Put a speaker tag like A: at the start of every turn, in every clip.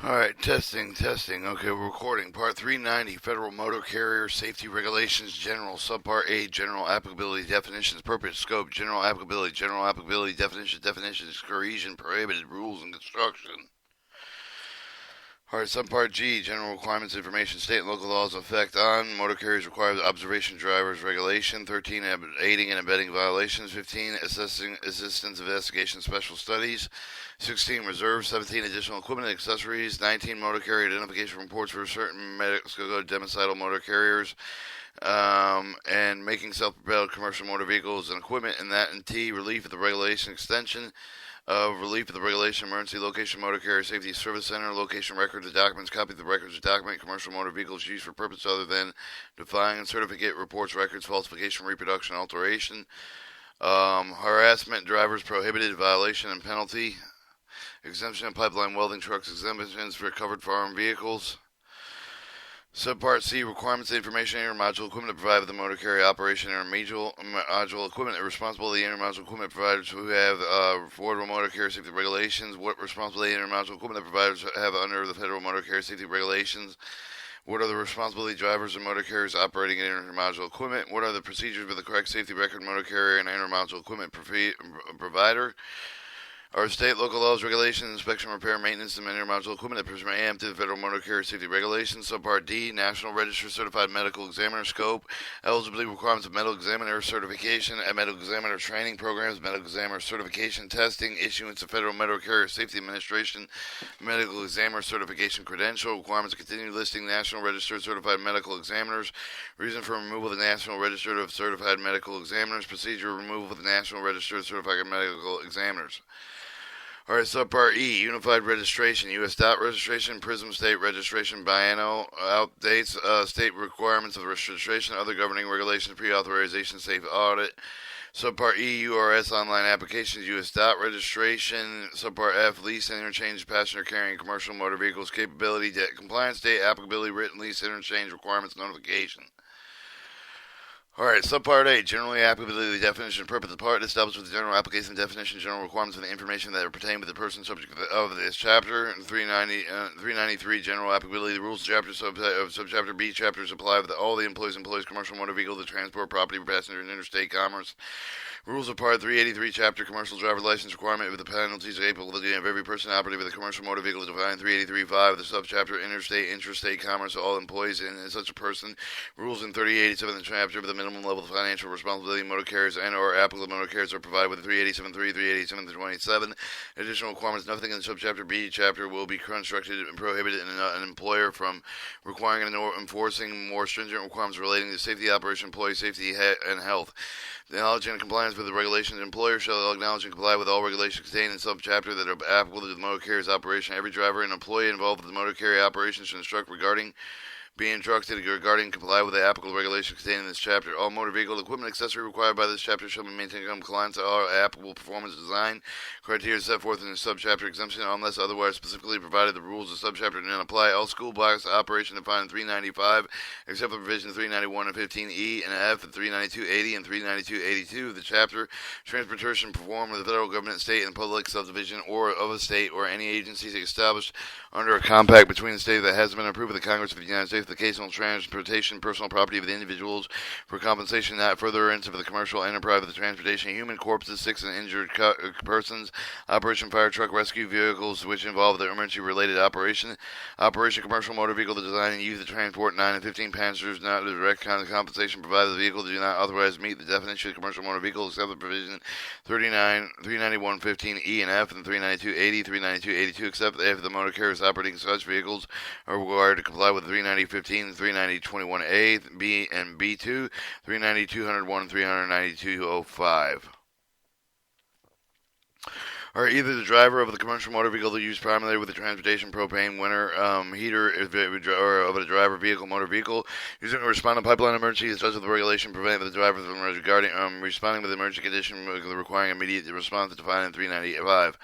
A: Alright, testing. Okay, we're recording. Part 390, Federal Motor Carrier Safety Regulations, General, Subpart A, General Applicability Definitions, Purpose, Scope, General Applicability Definitions, Coercion, Prohibited, Rules, and Construction. Alright, Subpart G, General Requirements, Information, State and Local Laws Effect on Motor Carriers Requires Observation Drivers Regulation, 13, Aiding and Abetting Violations, 15, Assistance Investigation Special Studies, 16, Reserve, 17, Additional Equipment and Accessories, 19, Motor Carrier Identification Reports for certain Mexico domiciled motor carriers, and making self-propelled commercial motor vehicles and equipment, and T, Relief of the Regulation Extension of Relief of the Regulation Emergency Location Motor Carrier Safety Service Center, location records of documents, copy of the records of document commercial motor vehicles used for purpose other than defying and certificate reports, records, falsification, reproduction, alteration, harassment, drivers prohibited, violation and penalty, exemption of pipeline welding trucks, exemptions for covered farm vehicles. Subpart C, requirements of information intermodule equipment provided by the motor carrier operation intermodule equipment. The responsibility of intermodule equipment providers who have Federal Motor Carrier Safety Regulations. What responsibility intermodule equipment providers have under the Federal Motor Carrier Safety Regulations? What are the responsibility drivers of motor carriers operating in intermodule equipment? What are the procedures for the correct safety record motor carrier and intermodule equipment provider? Our state, local laws, regulations, inspection, repair, maintenance, and intermodule equipment that preempt the Federal Motor Carrier Safety Regulations. Subpart D, National Register Certified Medical Examiner Scope, eligibility requirements of medical examiner certification and medical examiner training programs, medical examiner certification testing, issuance of Federal Motor Carrier Safety Administration medical examiner certification credential, requirements to continue listing National Register Certified Medical Examiners, reason for removal of the National Register of Certified Medical Examiners, procedure removal of the National Register of Certified Medical Examiners. Alright, Subpart E, Unified Registration, U.S. dot registration, PRISM state registration, biennial updates, state requirements of registration, other governing regulations, pre-authorization, safe audit. Subpart E, URS, online applications, U.S. dot registration. Subpart F, lease and interchange, passenger carrying commercial motor vehicles, capability, compliance date, applicability, written lease, interchange, requirements, notification. Alright, Subpart A, generally applicability definition, purpose of the part established with the general application definition, general requirements of the information that pertain to the person subject of this chapter. 393, general applicability, the rules of chapter of subchapter B chapters apply with all the employees commercial motor vehicle to transport property, passenger, and interstate commerce. Rules of Part 383, Chapter Commercial Driver License Requirement with the penalties capable of every person operating with a commercial motor vehicle is defined 383.5 of the subchapter Interstate, Intrastate Commerce, all employees and such a person. Rules in 3087 the chapter of the minimum level of financial responsibility motor carriers and or applicable motor carriers are provided with 387.3, 387.27. Additional requirements, nothing in the subchapter B chapter will be constructed and prohibited an employer from requiring and enforcing more stringent requirements relating to safety, operation, employee safety, and health. The knowledge and compliance with the regulations, employer shall acknowledge and comply with all regulations contained in subchapter that are applicable to the motor carrier's operation. Every driver and employee involved with the motor carrier operation should instruct be instructed regarding comply with the applicable regulations contained in this chapter. All motor vehicle equipment accessory required by this chapter shall be maintained in compliance to all applicable performance design criteria set forth in the subchapter exemption unless otherwise specifically provided. The rules of subchapter do not apply. All school blocks operation defined in 395 except for provisions 391 and 15E and F and 392.80 and 392.82 of the chapter. Transportation performed by the federal government, state, and public subdivision or of a state or any agencies established under a compact between the state that has been approved by the Congress of the United States, the occasional transportation, personal property of the individuals for compensation not further into the commercial enterprise of the transportation, human corpses, sick and injured persons, operation fire truck rescue vehicles which involve the emergency-related operation commercial motor vehicle, the design and use to transport 9 and 15 passengers, not the direct compensation provided the vehicle do not otherwise meet the definition of commercial motor vehicle except the provision 391.15E and F and 392.80, 392.82 except if the motor carriers operating such vehicles are required to comply with 390.15, 390.21A, B and B2, 390.201, and 392.05. Or either the driver of the commercial motor vehicle used primarily with the transportation propane winter heater or of a driver vehicle motor vehicle using a responding pipeline emergency such as the regulation preventing the driver from regarding responding with the emergency condition requiring immediate response defined in 398.5.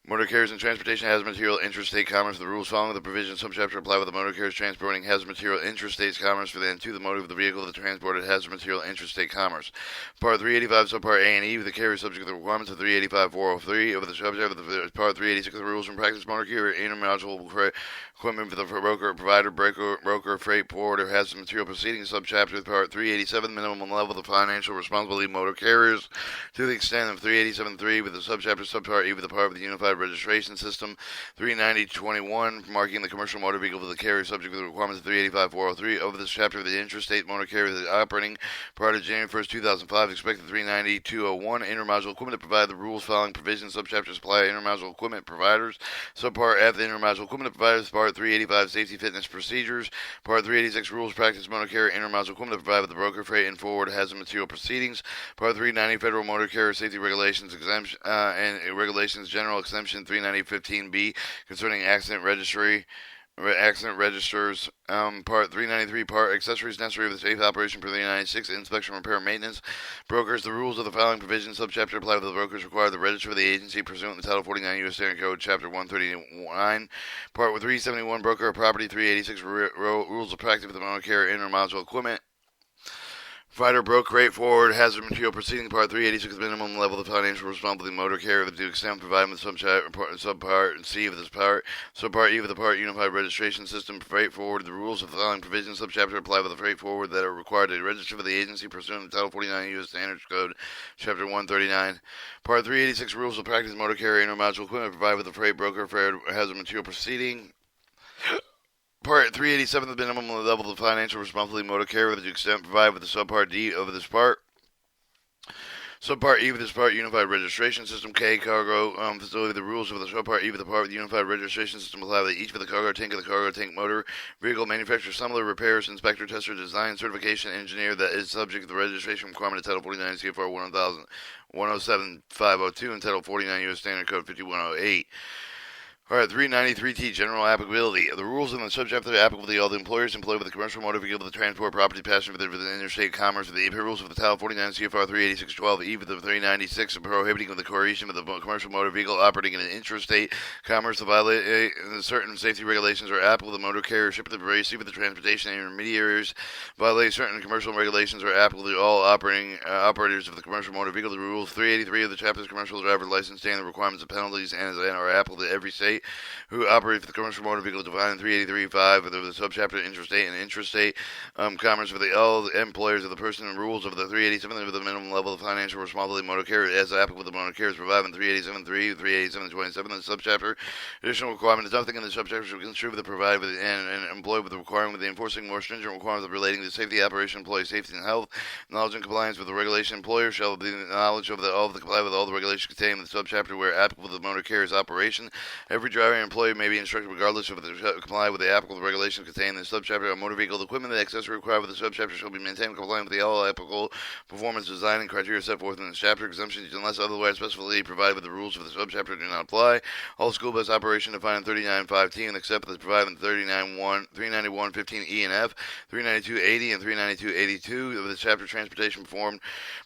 A: Motor carriers and transportation hazardous material interstate commerce. The rules following the provisions subchapter apply with the motor carriers transporting hazardous material interstate commerce for the and to the motive of the vehicle that transported hazardous material interstate commerce. Part 385, subpart A and E, the carrier subject to the requirements of 385-403 of the subject of the part 386 of the rules and practice motor carrier intermodule equipment for the broker, provider, broker, freight forwarder, hazardous material proceedings, subchapter part 387, minimum level of the financial responsibility of motor carriers, to the extent of 387.3 with the subchapter subpart E with the part of the unified registration system, 390.21, marking the commercial motor vehicle for the carrier subject to the requirements of 385-403 over this chapter of the interstate motor carrier that operating prior to January 1st, 2005, expected 390.201, intermodule equipment to provide the rules following provisions, subchapter supply intermodule equipment providers, subpart F, the intermodule equipment providers, part 385 safety fitness procedures, part 386 rules practice motor carrier intermodule equipment to provide with the broker freight and forward hazard material proceedings, part 390 federal motor carrier safety regulations exemption and regulations general exemption 390.15b concerning accident registers, part 393, part accessories necessary for the safe operation per 396, inspection, repair, maintenance. Brokers, the rules of the following provisions, subchapter apply with the brokers required to register for the agency pursuant to Title 49 U.S. Standard Code, Chapter 139, Part 371, broker of property, 386, rules of practice for the motor carrier intermodule equipment. Provider, broke, rate, forward, hazard material proceeding, part 386, minimum level of financial responsibility motor carrier to extent provided with subpart C of this part, subpart E of the part unified registration system, freight forward, the rules of the following provisions, subchapter apply with the freight forward that are required to register for the agency pursuant to Title 49 U.S. Standards Code, Chapter 139. Part 386, rules of practice motor carrier intermodule equipment provided with the freight broker for hazard material proceeding. Part 387, the minimum level of financial responsibility motor carrier to the extent provided with the subpart D of this part. Subpart E of this part, unified registration system. K, cargo facility. The rules of the subpart E of the part with the unified registration system apply to each of the cargo tank of the cargo tank motor vehicle manufacturer, assembler, repairs, inspector, tester, design, certification, engineer that is subject to the registration requirement of Title 49 CFR 1007-502 and Title 49 U.S. Standard Code 5108. Alright, 393T, general applicability. The rules in the subchapter are applicable to all the employers employed with a commercial motor vehicle to transport property passenger for the interstate commerce. The rules of the Title 49 CFR 386-12E with the 396 prohibiting the coercion of the commercial motor vehicle operating in an interstate commerce to violate certain safety regulations are applicable to the motor carrier shipper to receive the transportation intermediaries. Violate certain commercial regulations are applicable to all operators of the commercial motor vehicle. The rules 383 of the chapter's commercial driver license stand the requirements of penalties and are applicable to every state who operate for the commercial motor vehicle defined in 383.5 of the subchapter interstate and intrastate commerce for all the employers of the person and rules of the 387 with the minimum level of financial responsibility motor carrier as applicable to motor carriers provided in 387.3, 387.27 in the subchapter. Additional requirement is nothing in the subchapter shall construe with the provided with and employed with the requirement with the enforcing more stringent requirements relating to safety, operation, employee safety and health, knowledge and compliance with the regulation. Employer shall be knowledge of all of the comply with all the regulations contained in the subchapter where applicable to the motor carrier's operation. Every driver and employee may be instructed regardless of whether they comply with the applicable regulations contained in the subchapter on motor vehicle equipment. The accessory required with the subchapter shall be maintained compliant with the all applicable performance design and criteria set forth in this chapter. Exemptions unless otherwise specifically provided with the rules of the subchapter do not apply. All school bus operation defined in 39.5T and except as provided in 391.15E and F, 392.80 and 392.82 of the chapter transportation performed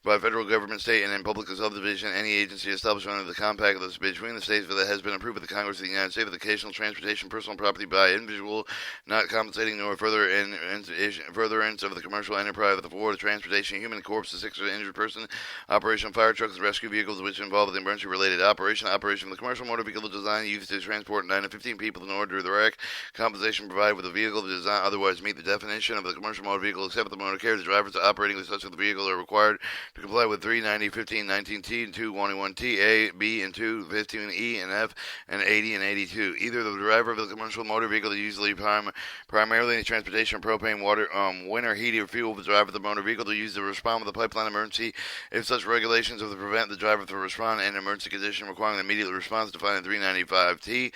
A: by federal government, state, and in public subdivision, any agency established under the compact of between the states that has been approved by the Congress of the United States of the occasional transportation personal property by individual, not compensating nor furtherance of the commercial enterprise of the forward transportation, human corpse, the sick or injured person, operation of fire trucks, rescue vehicles which involve the emergency-related operation of the commercial motor vehicle design used to transport 9 to 15 people in order to direct compensation provided with the vehicle design otherwise meet the definition of the commercial motor vehicle except the motor carrier. The drivers operating with such of the vehicle are required to comply with 390.15.19T and 221T, A, B, and 215E and F, and 80 and 82. Either the driver of the commercial motor vehicle is usually primarily in the transportation of propane, water, winter heat or fuel. The driver of the motor vehicle to use to respond with a pipeline emergency if such regulations of the prevent the driver to respond in an emergency condition requiring immediate response defined in 395T.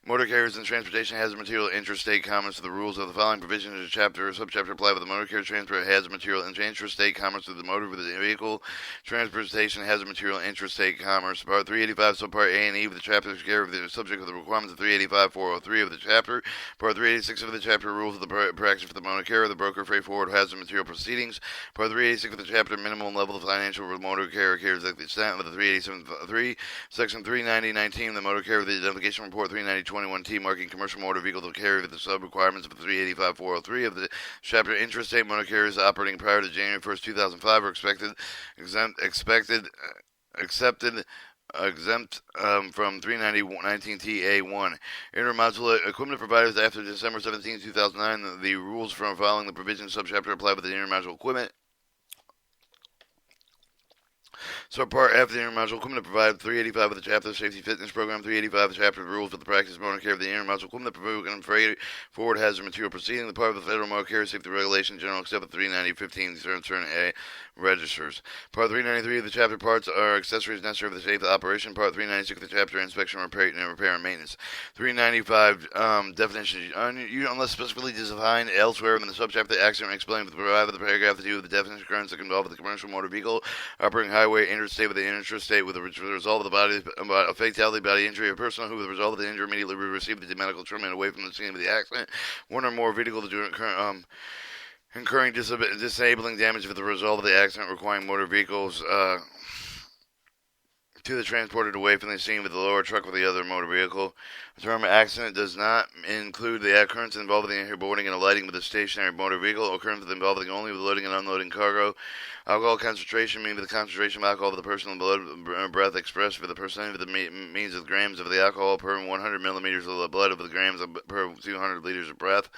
A: Motor carriers and transportation hazard material interstate commerce to the rules of the following provisions of chapter or subchapter apply with the motor carrier transport hazard material and interstate commerce to the motor with the vehicle transportation hazard material interstate commerce. Part 385 subpart A and E with the chapter care of the subject of the the requirements of 385-403 of the chapter. Part 386 of the chapter, rules of the practice for the motor carrier, the broker, freight forward, hazard material proceedings. Part 386 of the chapter, minimum level of financial motor carrier carries the extent of the 387.3. Section 390.19 of the motor carrier, the identification report 390.21T, marking commercial motor vehicle to carry with the sub-requirements of the 385-403 of the chapter. Intrastate motor carriers operating prior to January 1st, 2005 are exempt from 390.19TA1. Intermodular equipment providers after December 17, 2009, the rules from following the provisions subchapter apply with the intermodal equipment. Subpart F, the intermodal equipment provided 385 of the chapter safety fitness program, 385 of the chapter rules for the practice of motor carrier of the intermodal equipment program, freight forward hazard material proceeding, the part of the federal motor carrier safety regulation general except for 390.15 certain A registers. Part 393 of the chapter parts are accessories necessary for the safe operation. Part 396 of the chapter inspection, repair and maintenance. 395 definition unless specifically defined elsewhere in the subchapter, the accident explained with the provided the paragraph 2 of the definition of occurrence that can involve the commercial motor vehicle operating highway, interstate with the intrastate with the result of the body a fatality, body injury, a person who with the result of the injury immediately received the medical treatment away from the scene of the accident. One or more vehicles incurring disabling damage as the result of the accident, requiring motor vehicles to the transported away from the scene with the lower truck with the other motor vehicle. The term accident does not include the occurrence involving the boarding and alighting with a stationary motor vehicle, occurrence involving only with loading and unloading cargo. Alcohol concentration, meaning the concentration of alcohol of the personal blood breath expressed for the percentage of the means of grams of the alcohol per 100 millimeters of the blood of the grams per 200 liters of breath.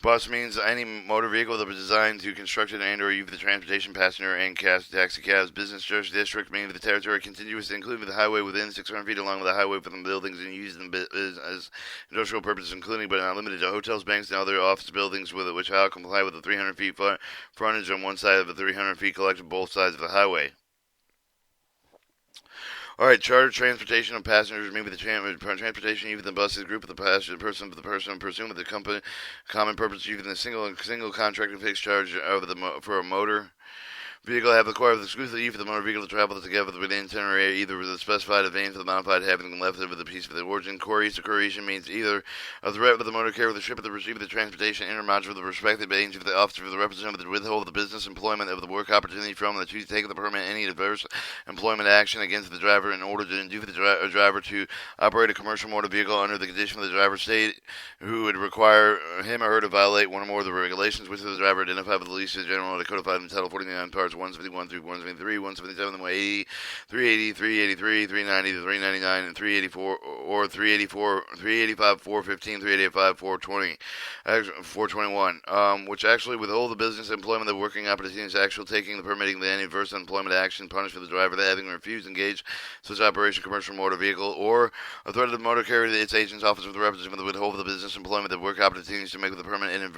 A: Bus means any motor vehicle that was designed to constructed and or use the transportation passenger and taxi cabs. Business district meaning the territory contiguous including the highway within 600 feet along with the highway for the buildings and used in as industrial purposes, including but not limited to hotels, banks, and other office buildings with which shall comply with the 300 feet frontage on one side of the 300 feet collected both sides of the highway. All right, charter transportation of passengers, maybe the transportation, even the buses, group of the passenger, person pursuant with the company, common purpose, even the single contract and fixed charge of for a motor vehicle have required the exclusive use for the motor vehicle to travel together with the itinerary, either with the specified advance or the modified having left over the piece of the origin. Coercion means either a threat with the motor carrier, the ship, or the receiver of the transportation, intermodule of the respective agent of the officer of the representative to withhold the business employment of the work opportunity from the choose to take the permit any adverse employment action against the driver in order to induce the driver to operate a commercial motor vehicle under the condition of the driver's state, who would require him or her to violate one or more of the regulations which the driver identified with the lease of general codified in Title 49 parts 171 through 173, 177, 180, 380, 383, 390, 399, and 384, or 384, 385, 415, 385, 420, 421, which actually withhold the business employment of working opportunities, actual taking the permitting the any adverse employment action, punish for the driver that having refused to engage such operation commercial motor vehicle, or a threat of the motor carrier to its agent's office with the representative that withhold the business employment of work opportunities to make with the permanent and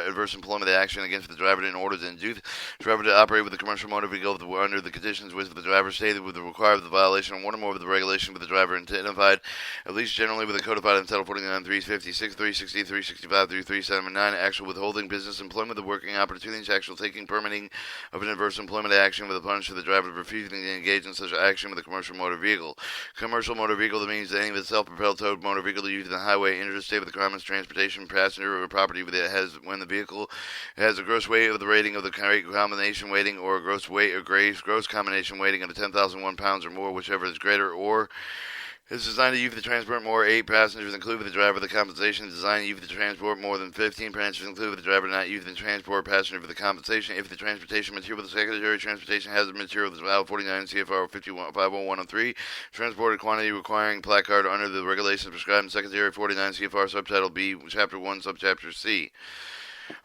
A: adverse employment action against the driver in order to induce the driver to operate with the commercial motor vehicle under the conditions which the driver stated with the required the violation of one or more of the regulation with the driver identified, at least generally with the codified in Title 49, 356, 360, 365 through 379, actual withholding business employment, the working opportunities, actual taking permitting of an adverse employment action with a punish for the driver refusing to engage in such action with a commercial motor vehicle. Commercial motor vehicle, that means any of the self-propelled towed motor vehicle used in the highway, interstate with the common transportation, passenger, or property that has when the vehicle has a gross weight of the rating of the combination weighting or a gross weight or gross combination weighting of 10,001 pounds or more, whichever is greater, or is designed to use the transport more 8 passengers, including the driver. The compensation is designed to use the transport more than 15 passengers, including the driver, not use the transport passenger for the compensation. If the transportation material, the secondary transportation hazard material, is valid 49 CFR 50103, transported quantity requiring placard under the regulations prescribed in secondary 49 CFR subtitle B, chapter 1, subchapter C.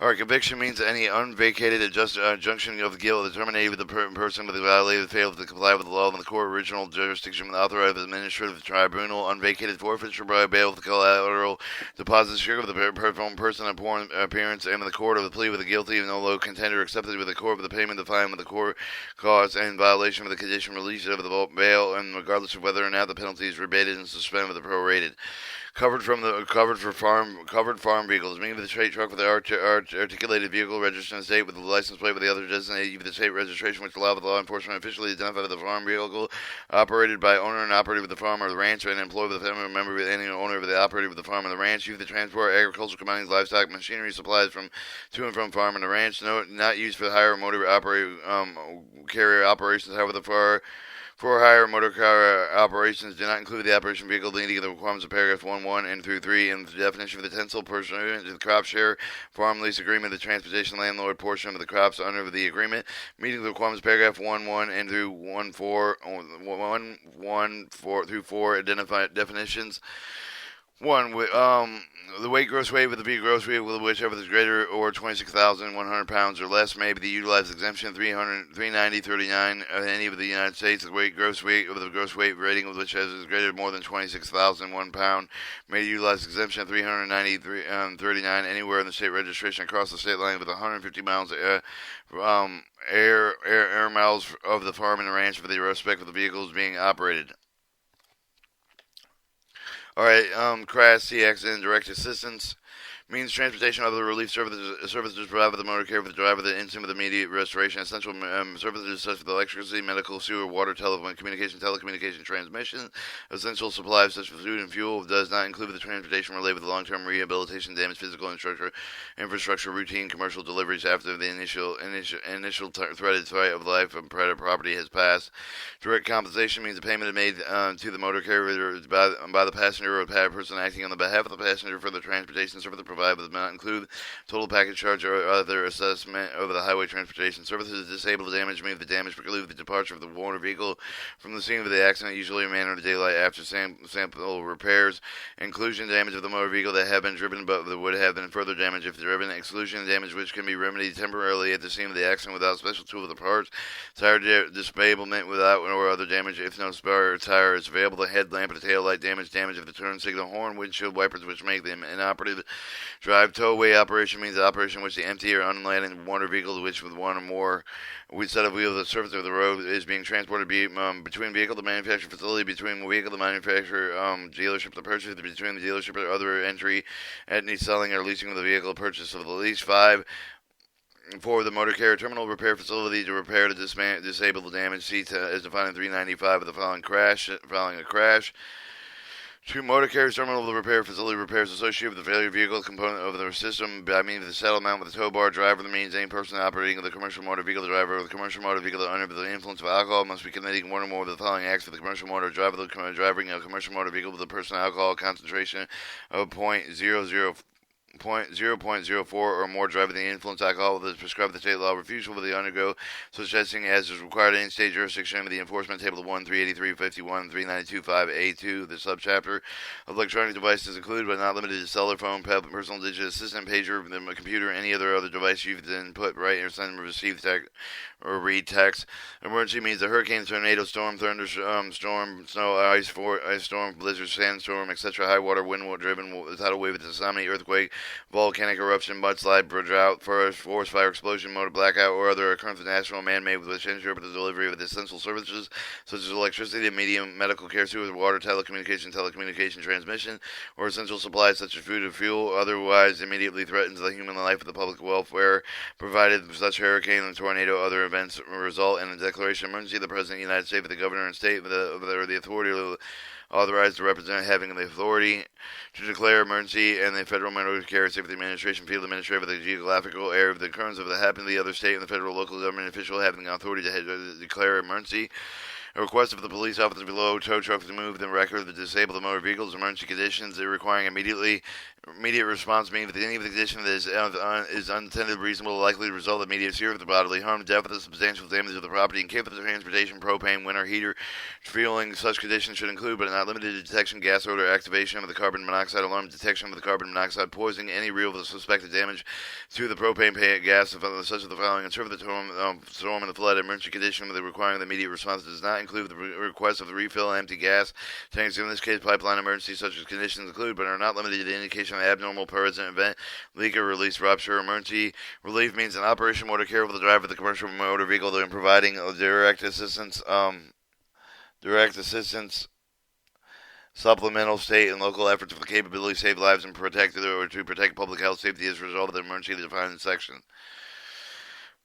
A: All right, conviction means any unvacated injunction of guilt determined with the person with the violated failed to comply with the law in the court original jurisdiction with the authorized administrative tribunal, unvacated forfeiture by bail with the collateral deposit share of the person upon appearance and in the court of the plea with the guilty and no low contender accepted with the court of the payment of the fine with the court cause and violation of the condition release of the bail, and regardless of whether or not the penalty is rebated and suspended with the prorated. covered farm vehicles, meaning the straight truck with the articulated vehicle registered in the state with the license plate with the other designated the state registration which allow the law enforcement officially to identify the farm vehicle operated by owner and operated with the farm or the ranch and employed with the family member with any owner of the operated with the farm or the ranch. Used to transport agricultural commodities, livestock, machinery, supplies from to and from farm and the ranch. No, not used for hire or motor carrier operations. However, the for hire motor car operations do not include the operation vehicle meeting the requirements of paragraph 1 and through 3 and the definition of the utensil pursuant to the crop share farm lease agreement, the transportation landlord portion of the crops under the agreement, meeting the requirements of paragraph 1 and through 1 through 4 identify definitions. One, the gross weight with the vehicle gross weight with whichever is greater or 26,100 pounds or less may be utilized exemption 390.39 of any of the United States. The gross weight of the gross weight rating with which is greater or more than 26,001 pound may utilize exemption 390.39 anywhere in the state registration across the state line with 150 miles air miles of the farm and the ranch for the respective vehicles being operated. Alright, crash, CX, and direct assistance means transportation of the relief services provided by the motor carrier for the driver, the instant with immediate restoration, essential services such as electricity, medical, sewer, water, telephone, telecommunication, transmission, essential supplies such as food and fuel, does not include the transportation related with long-term rehabilitation, damage, physical infrastructure, routine commercial deliveries after the initial threatened threat of life and property has passed. Direct compensation means the payment is made to the motor carrier by the passenger or the person acting on the behalf of the passenger for the transportation service provided but does not include total package charge or other assessment of the highway transportation services. Disabled damage means the damage precludes the departure of the motor vehicle from the scene of the accident, usually in a manner of daylight after sample repairs. Inclusion damage of the motor vehicle that have been driven but that would have been further damage if driven. Exclusion damage which can be remedied temporarily at the scene of the accident without special tool of the parts. Tire disablement without or other damage if no spare tire is available. The headlamp and the tail light damage of the turn signal, horn, windshield wipers which make them inoperative. Drive towaway operation means the operation in which the empty or unladen motor vehicle which with one or more set of wheels at the surface of the road is being transported between vehicle to manufacturer facility, between vehicle to manufacturer dealership to purchase, between the dealership or other entry at any selling or leasing of the vehicle, purchase of the lease. 5. For the motor carrier terminal repair facility to repair the disabled damaged seats as defined in 395 of the following a crash. 2. Motor carrier terminal repair facility repairs associated with the failure vehicle component of the system by means of the settlement with the tow bar. Driver means any person operating the commercial motor vehicle. The driver of the commercial motor vehicle under the influence of alcohol must be committing one or more of the following acts for the commercial motor driver. Driving a commercial motor vehicle with a person alcohol concentration of 0.04 or more, driving the influence alcohol that is prescribed by the state law, refusal will undergo such testing as is required in state jurisdiction of the enforcement table 1, 383, 51, 392.5a2. The subchapter of electronic devices include but not limited to cellular phone, personal digital assistant, pager, the computer, any other device you can input, write, or send, receive text, or read text. Emergency means a hurricane, tornado, storm, thunderstorm, snow, ice storm, blizzard, sandstorm, etc., high water, wind driven, tidal wave, tsunami, earthquake, volcanic eruption, mudslide, drought, forest fire, explosion, motor blackout, or other occurrence of natural man-made with which interrupt the delivery of essential services such as electricity, medium, medical care, sewer, water, telecommunication, transmission, or essential supplies such as food and fuel, otherwise immediately threatens the human life or the public welfare, provided such hurricane and tornado other events result in a declaration of emergency. The President of the United States, the Governor and State, or the authority authorized to represent having the authority to declare emergency, and the Federal Motor Carrier Safety Administration, field administrator of the geographical area of the occurrence of the happening to the other state, and the federal local government official having the authority to declare emergency. A request of the police officer below tow truck to move the record of the disabled motor vehicles, emergency conditions requiring immediate response, meaning that any of the condition that is unattended, reasonable, likely to result in immediate serious bodily harm, death, or substantial damage of the property, and capable of transportation, propane, winter heater, fueling. Such conditions should include, but are not limited to, detection, gas odor, activation of the carbon monoxide alarm, detection of the carbon monoxide poisoning, any real suspected damage to the propane gas, such as the following: and serve the storm and the flood. Emergency condition requiring the immediate response does not include the request of the refill empty gas tanks. In this case, pipeline emergency. Such as conditions include, but are not limited to, the indication of abnormal present event, leak or release, rupture. Emergency relief means an operation motor carrier with the driver of the commercial motor vehicle and providing direct assistance supplemental state and local efforts for the capability to save lives and protect or to protect public health safety as a result of the emergency defined in section.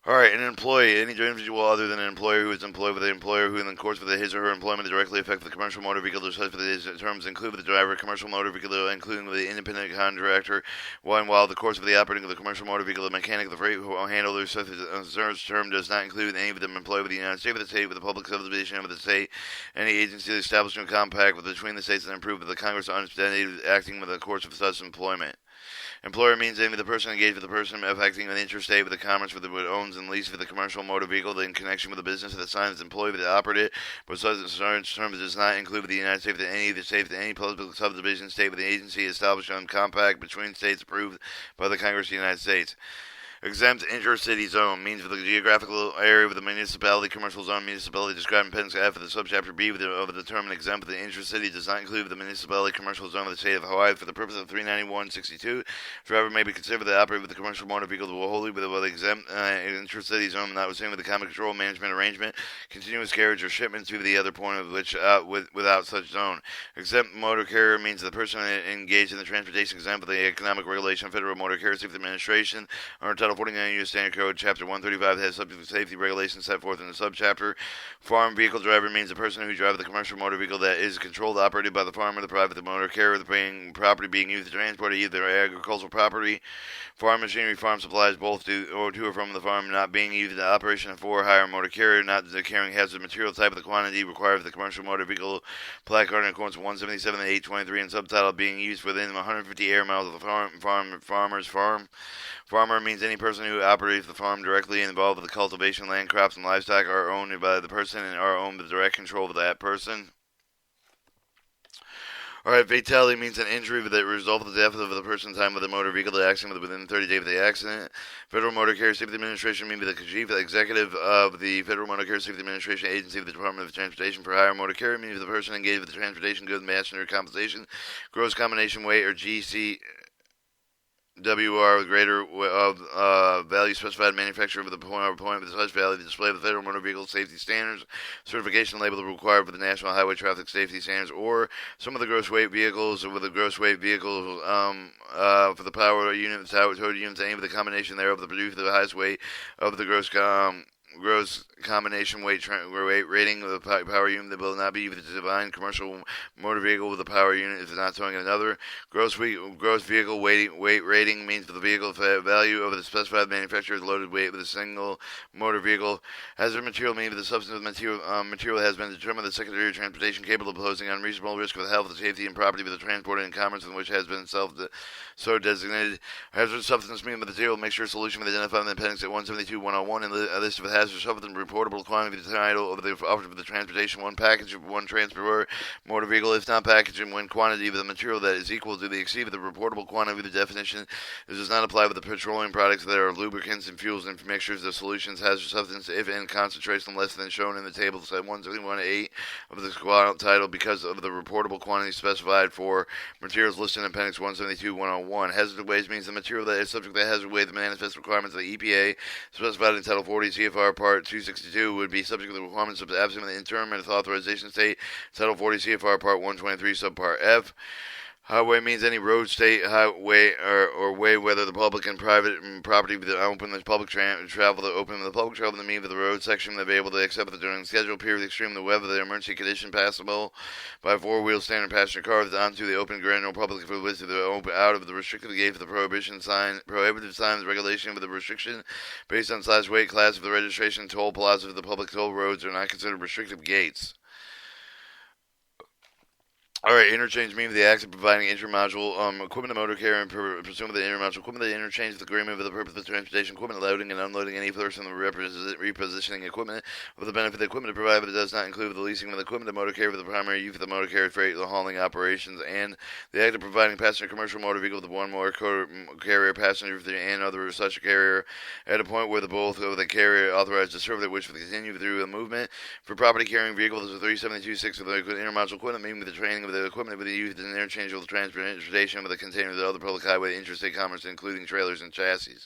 A: All right, an employee, any individual other than an employer who is employed with the employer who in the course of his or her employment directly affect the commercial motor vehicle, such for these terms include the driver, commercial motor vehicle, including the independent contractor, while the course of the operating of the commercial motor vehicle, the mechanic, the freight handler, such as term does not include any of them employed with the United States, with the state, with the public subdivision of the state, any agency established in a compact between the states and approved by the Congress on acting with the course of such employment. Employer means any of the person engaged with the person affecting an interstate with the commerce with the owns and lease with the commercial motor vehicle in connection with the business of the sign is employee with the operator, but such terms does not include the United States with any of the state with any public subdivision state with the agency established on compact between states approved by the Congress of the United States. Exempt intercity zone means for the geographical area of the municipality, commercial zone, municipality described in Appendix F of the subchapter B of the term exempt. The intercity does not include the municipality, commercial zone of the state of Hawaii. For the purpose of 391.62, driver may be considered the operator of the commercial motor vehicle wholly with the exempt intercity zone, notwithstanding with the common control management arrangement, continuous carriage or shipment to the other point of which without such zone. Exempt motor carrier means the person engaged in the transportation exempt with the economic regulation of Federal Motor Carrier Safety Administration under Title 49 U.S. Standard Code, Chapter 135 has subject to safety regulations set forth in the subchapter. Farm vehicle driver means the person who drives the commercial motor vehicle that is controlled, operated by the farmer, the private motor carrier, the property being used to transport either agricultural property, farm machinery, farm supplies, both to or from the farm, not being used in the operation for hire motor carrier, not carrying hazardous material type of the quantity required for the commercial motor vehicle placard in accordance with 177 and 823 and subtitle being used within 150 air miles of the farmer's farm. Farmer means any person who operates the farm directly involved with the cultivation, land, crops, and livestock are owned by the person and are owned with direct control of that person. Alright, fatality means an injury that results of the death of the person time with the motor vehicle to accident within 30 days of the accident. Federal Motor Carrier Safety Administration means the chief executive of the Federal Motor Carrier Safety Administration agency of the Department of Transportation for hire motor carrier means the person engaged with the transportation goods, passenger compensation, gross combination weight, or GC. WR with greater of value specified manufacturer with a point with such value the display of the Federal Motor Vehicle Safety Standards certification label required for the National Highway Traffic Safety Standards, or some of the gross weight vehicles with the gross weight vehicles for the power unit, the tower towed units, any of the combination thereof the produce the highest weight of the gross combination weight rating of the power unit that will not be the divine commercial motor vehicle with the power unit if it's not towing another. Gross vehicle weight rating means for the vehicle value of the specified manufacturer's loaded weight with a single motor vehicle. Hazard material means the substance of material has been determined that secondary transportation capable of posing unreasonable risk for the health, the safety, and property of the transporter and commerce in which has been so designated. Hazardous substance means the material mixture solution with identified in the appendix at 172.101 and a list of hazardous substance reportable quantity of the title of the offer of the transportation, one package of one transporter motor vehicle, if not packaged in one quantity of the material that is equal to the exceed of the reportable quantity of the definition. This does not apply with the petroleum products that are lubricants and fuels and mixtures of solutions, hazardous substance if in concentration less than shown in the table at 171.8 of the title because of the reportable quantity specified for materials listed in appendix 172.101. Hazardous waste means the material that is subject to the hazard weight, the manifest requirements of the EPA specified in Title 40 CFR Part 262 would be subject to the requirements of absent the interim and authorization state, Title 40 CFR Part 123 Subpart F. Highway means any road, state, highway, or way, whether the public and private property open the public travel, the open the public travel, the mean of the road section available to accept during scheduled period of extreme the weather, the emergency condition passable by four-wheel standard passenger cars onto the open general public for which the open out of the restricted gate for the prohibitive signs regulation with the restriction based on size, weight, class of the registration, toll plaza of the public toll roads are not considered restrictive gates. Alright, interchange means the act of providing intermodule equipment to motor carrier and pursuant to the intermodule equipment, the interchange the agreement for the purpose of transportation equipment, loading and unloading any person of repositioning equipment for the benefit of the equipment provided, but it does not include the leasing of the equipment to motor carrier for the primary use of the motor carrier freight, the hauling operations, and the act of providing passenger commercial motor vehicle with one more carrier passenger and other such carrier at a point where the both of the carrier authorized to serve that which will continue through the movement for property carrying vehicles of 372.6 of the intermodule equipment, meaning with the training of the equipment with the used in interchangeable transportation with the container of the other public highway interstate commerce, including trailers and chassis.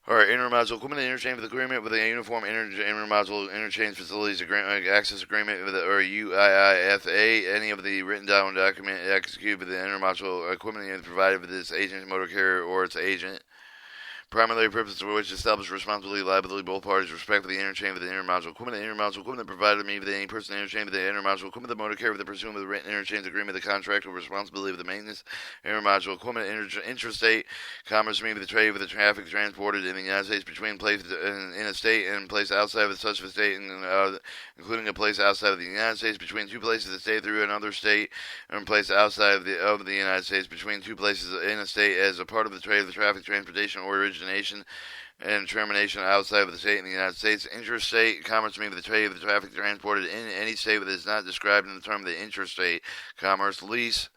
A: Alright, intermodule equipment interchange with agreement with a uniform intermodule interchange facilities access agreement with or UIIFA. Any of the written down document executed with the intermodule equipment is provided with its agent, motor carrier, or its agent. Primary purpose for which establish responsibility, liability, both parties respect for the interchange with the intermodule equipment. The intermodule equipment provided me with any person interchange with the intermodule equipment, the motor carrier with the pursuant with the written interchange agreement, the contract or responsibility of the maintenance, intermodule equipment, interstate commerce me with the trade with the traffic transported in the United States between places in a state and place outside of such a state, including a place outside of the United States, between two places of the state through another state, and place outside of the United States, between two places in a state as a part of the trade of the traffic transportation or origination and termination outside of the state in the United States. Interstate commerce means the trade of the traffic transported in any state that is not described in the term of the interstate commerce. Lease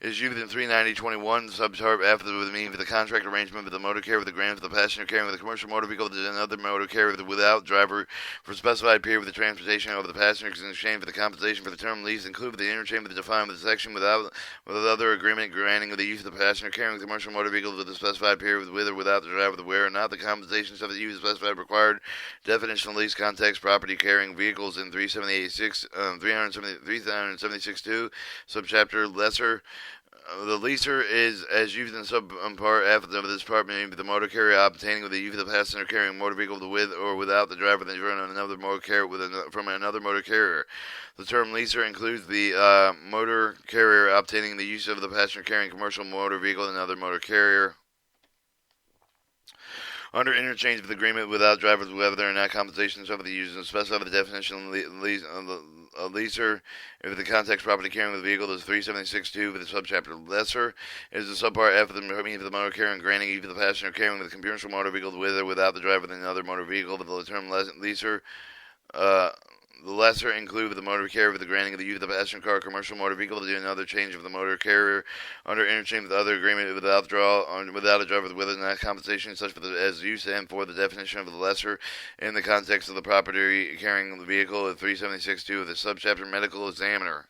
A: is used in 390.21 subchart after the meaning of the contract arrangement with the motor carrier with the grant of the passenger carrying with the commercial motor vehicle with another motor carrier without driver for a specified period with the transportation of the passengers in exchange for the compensation for the term lease included with the interchange with the defined with the section with other agreement granting the use of the passenger carrying the commercial motor vehicle with a specified period with or without the driver the where or not the compensation of the use of specified required definition of lease context property carrying vehicles in 376.2 subchapter lesser. The leaser is as used in subpart F of this part, meaning the motor carrier obtaining with the use of the passenger carrying motor vehicle with or without the driver that run another motor carrier from another motor carrier. The term leaser includes the motor carrier obtaining the use of the passenger carrying commercial motor vehicle and another motor carrier. Under interchange of agreement without drivers, whether or not compensation of the user specify the definition of a leaser if the context property carrying the vehicle is 376.2 with the subchapter lesser is the subpart F of the meaning of the motor carrier and granting either the passenger carrying the commercial motor vehicle with or without the driver than another motor vehicle. The term leaser the lesser include the motor carrier with the granting of the use of the passenger car commercial motor vehicle to do another change of the motor carrier under interchange with other agreement without a driver with or not compensation such for as use and for the definition of the lesser in the context of the property carrying the vehicle at 376.2 of the subchapter medical examiner.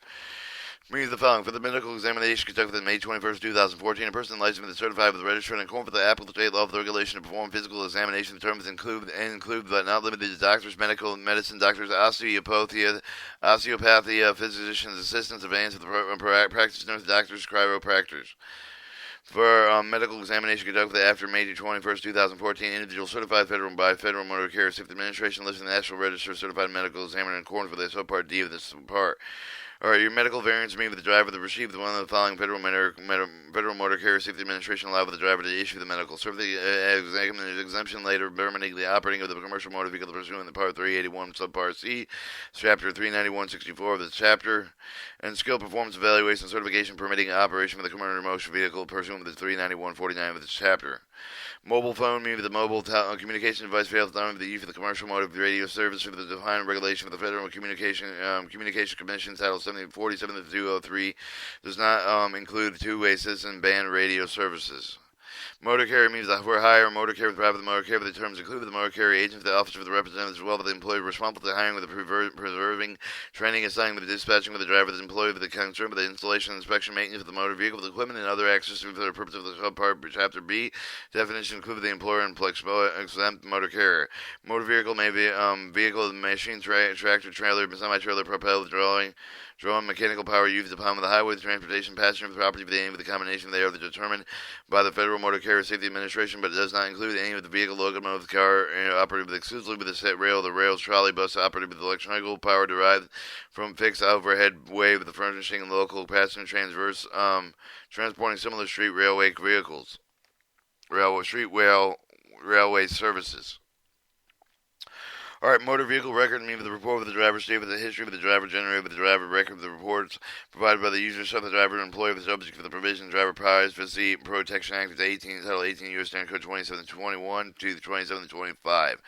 A: Read the following. For the medical examination conducted on May 21st, 2014, a person licensed and certified with the registrar and conform with the applicable state law of the regulation to perform physical examination. The terms include but not limited to doctors, medicine doctors, osteopathy, physicians, assistants, advanced practice nurse, doctors, chiropractors. For medical examination conducted after May 21st, 2014, individual certified by Federal Motor Carrier Safety Administration listed in the National Register certified medical examiner in accordance with the subpart D of this part. Alright, your medical variance means with the driver that received one of the following Federal Motor Carrier Safety Administration allowed for the driver to issue the medical exemption later permanently operating of the commercial motor vehicle pursuant to Part 381 Subpart C, Chapter 391.64 of the chapter, and skill performance evaluation certification permitting operation of the commercial motor vehicle pursuant to 391.49 of the chapter. Mobile phone means the mobile communication device fails down with the use of the commercial motive radio service for the defined regulation of the Federal Communication Commission Title 47.203 does not include two-way citizen band radio services. Motor carrier means that for hire motor carrier with private motor carrier the terms include the motor carrier agent, the officer, the representative, as well as the employee responsible for hiring with the preserving, training, assigning with the dispatching with the driver, the employee with the concern with the installation, inspection, maintenance of the motor vehicle, with equipment, and other access for the purpose of the subpart chapter B. Definition include the employer and exempt motor carrier. Motor vehicle may be vehicle, machine, tractor, trailer, semi-trailer, propelled, drawing mechanical power used upon the highway, the transportation, passenger, the property of the aim of the combination they are determined by the Federal Motor Carrier Safety Administration, but it does not include any of the vehicle, locomotive, car operated exclusively with the set rail, the rails, trolley, bus operated with electrical power derived from fixed overhead wave, the furnishing and local passenger transverse, transporting similar street railway vehicles, railway services. Alright, motor vehicle record means the report with the driver state with the history of the driver generated with the driver record of the reports provided by the user of the driver employee with the subject for the provision driver privacy protection act of title 18 U.S. Standard Code 2721 to the 2725.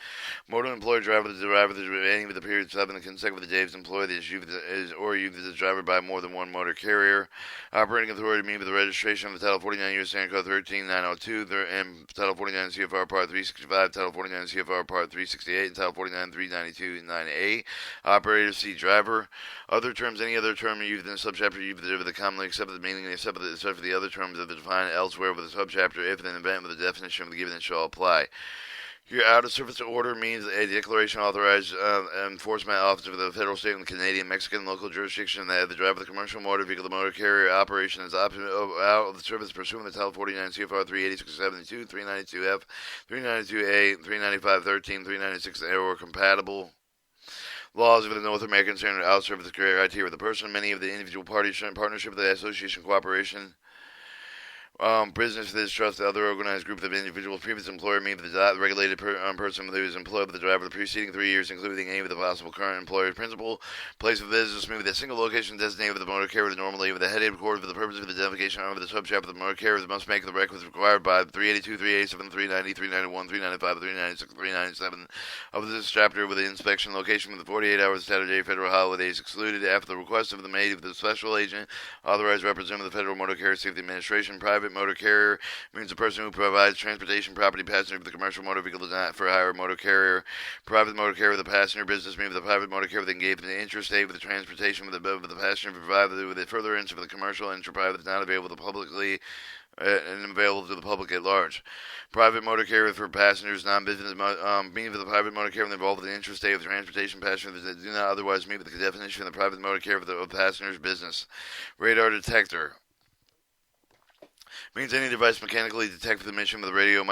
A: Motor employer driver the driver any of the periods of the consecutive days employed is used as a driver by more than one motor carrier. Operating authority means with the registration of the Title 49 U.S. Standard Code 13902 and Title 49 CFR Part 365, Title 49 CFR Part 368, and Title 49 392 9A. Operator C driver. Other terms, any other term used in the subchapter used with the commonly accepted meaning except for the other terms that are defined elsewhere with the subchapter if in the event with the definition of the given it shall apply. Your out-of-service order means a declaration authorized enforcement officer of the federal, state, and Canadian, Mexican, local jurisdiction that the driver of the commercial motor vehicle, the motor carrier operation is out of the service pursuant to Title 49 CFR 386.72, 392F, 392A, 395.13, 396 or compatible laws of the North American Standard out-of-service criteria of the person, many of the individual parties, partnership, the association, cooperation, business for this trust, the other organized group of individuals, previous employer, may be the regulated person who is employed by the driver the preceding 3 years, including any of the possible current employer's principal place of business, may be the single location designated with the motor carrier, normally with the headquarters for the purpose of the identification of the subchapter of the motor carrier, must make the records required by 382, 387, 390, 391, 395, 396, 397 of this chapter with the inspection location with the 48 hours Saturday federal holidays excluded after the request of the made of the special agent authorized representative of the Federal Motor Carrier Safety Administration. Private motor carrier means the person who provides transportation, property, passenger for the commercial motor vehicle designed for hire motor carrier. Private motor carrier with the passenger business means the private motor carrier that engaged in the interstate with the transportation with the passenger provided with the furtherance of the commercial enterprise that is not available to publicly and available to the public at large. Private motor carrier for passengers, non-business, meaning for the private motor carrier involved in the interstate of transportation passengers that do not otherwise meet with the definition of the private motor carrier of the passenger's business. Radar detector means any device mechanically detects the emission of the radio,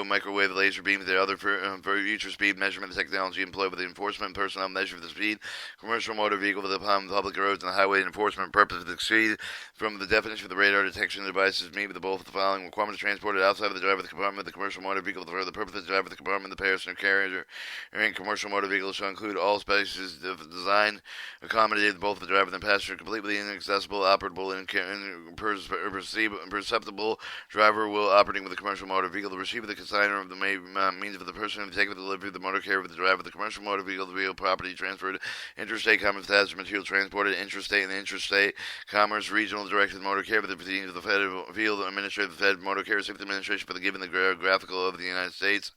A: microwave, laser beams, the other future speed measurement technology employed with the enforcement personnel measure for the speed commercial motor vehicle upon public roads and the highway enforcement purpose of the speed from the definition of the radar detection devices meet with both the following requirements: transported outside of the driver of the compartment of the commercial motor vehicle for the purpose of the driver of the compartment of the passenger carrier and commercial motor vehicle shall include all spaces of design accommodated both the driver and the passenger, completely inaccessible, operable, and perceptible. Driver will operating with the commercial motor vehicle. The receiver, the consigner of the means of the person who take the delivery of the motor carrier with the driver of the commercial motor vehicle, the real property transferred, interstate commerce, hazardous material transported, interstate and interstate commerce, regional directed motor carrier with the proceedings of the federal field administrative Fed Motor Carrier Safety Administration for the given the geographical of the United States.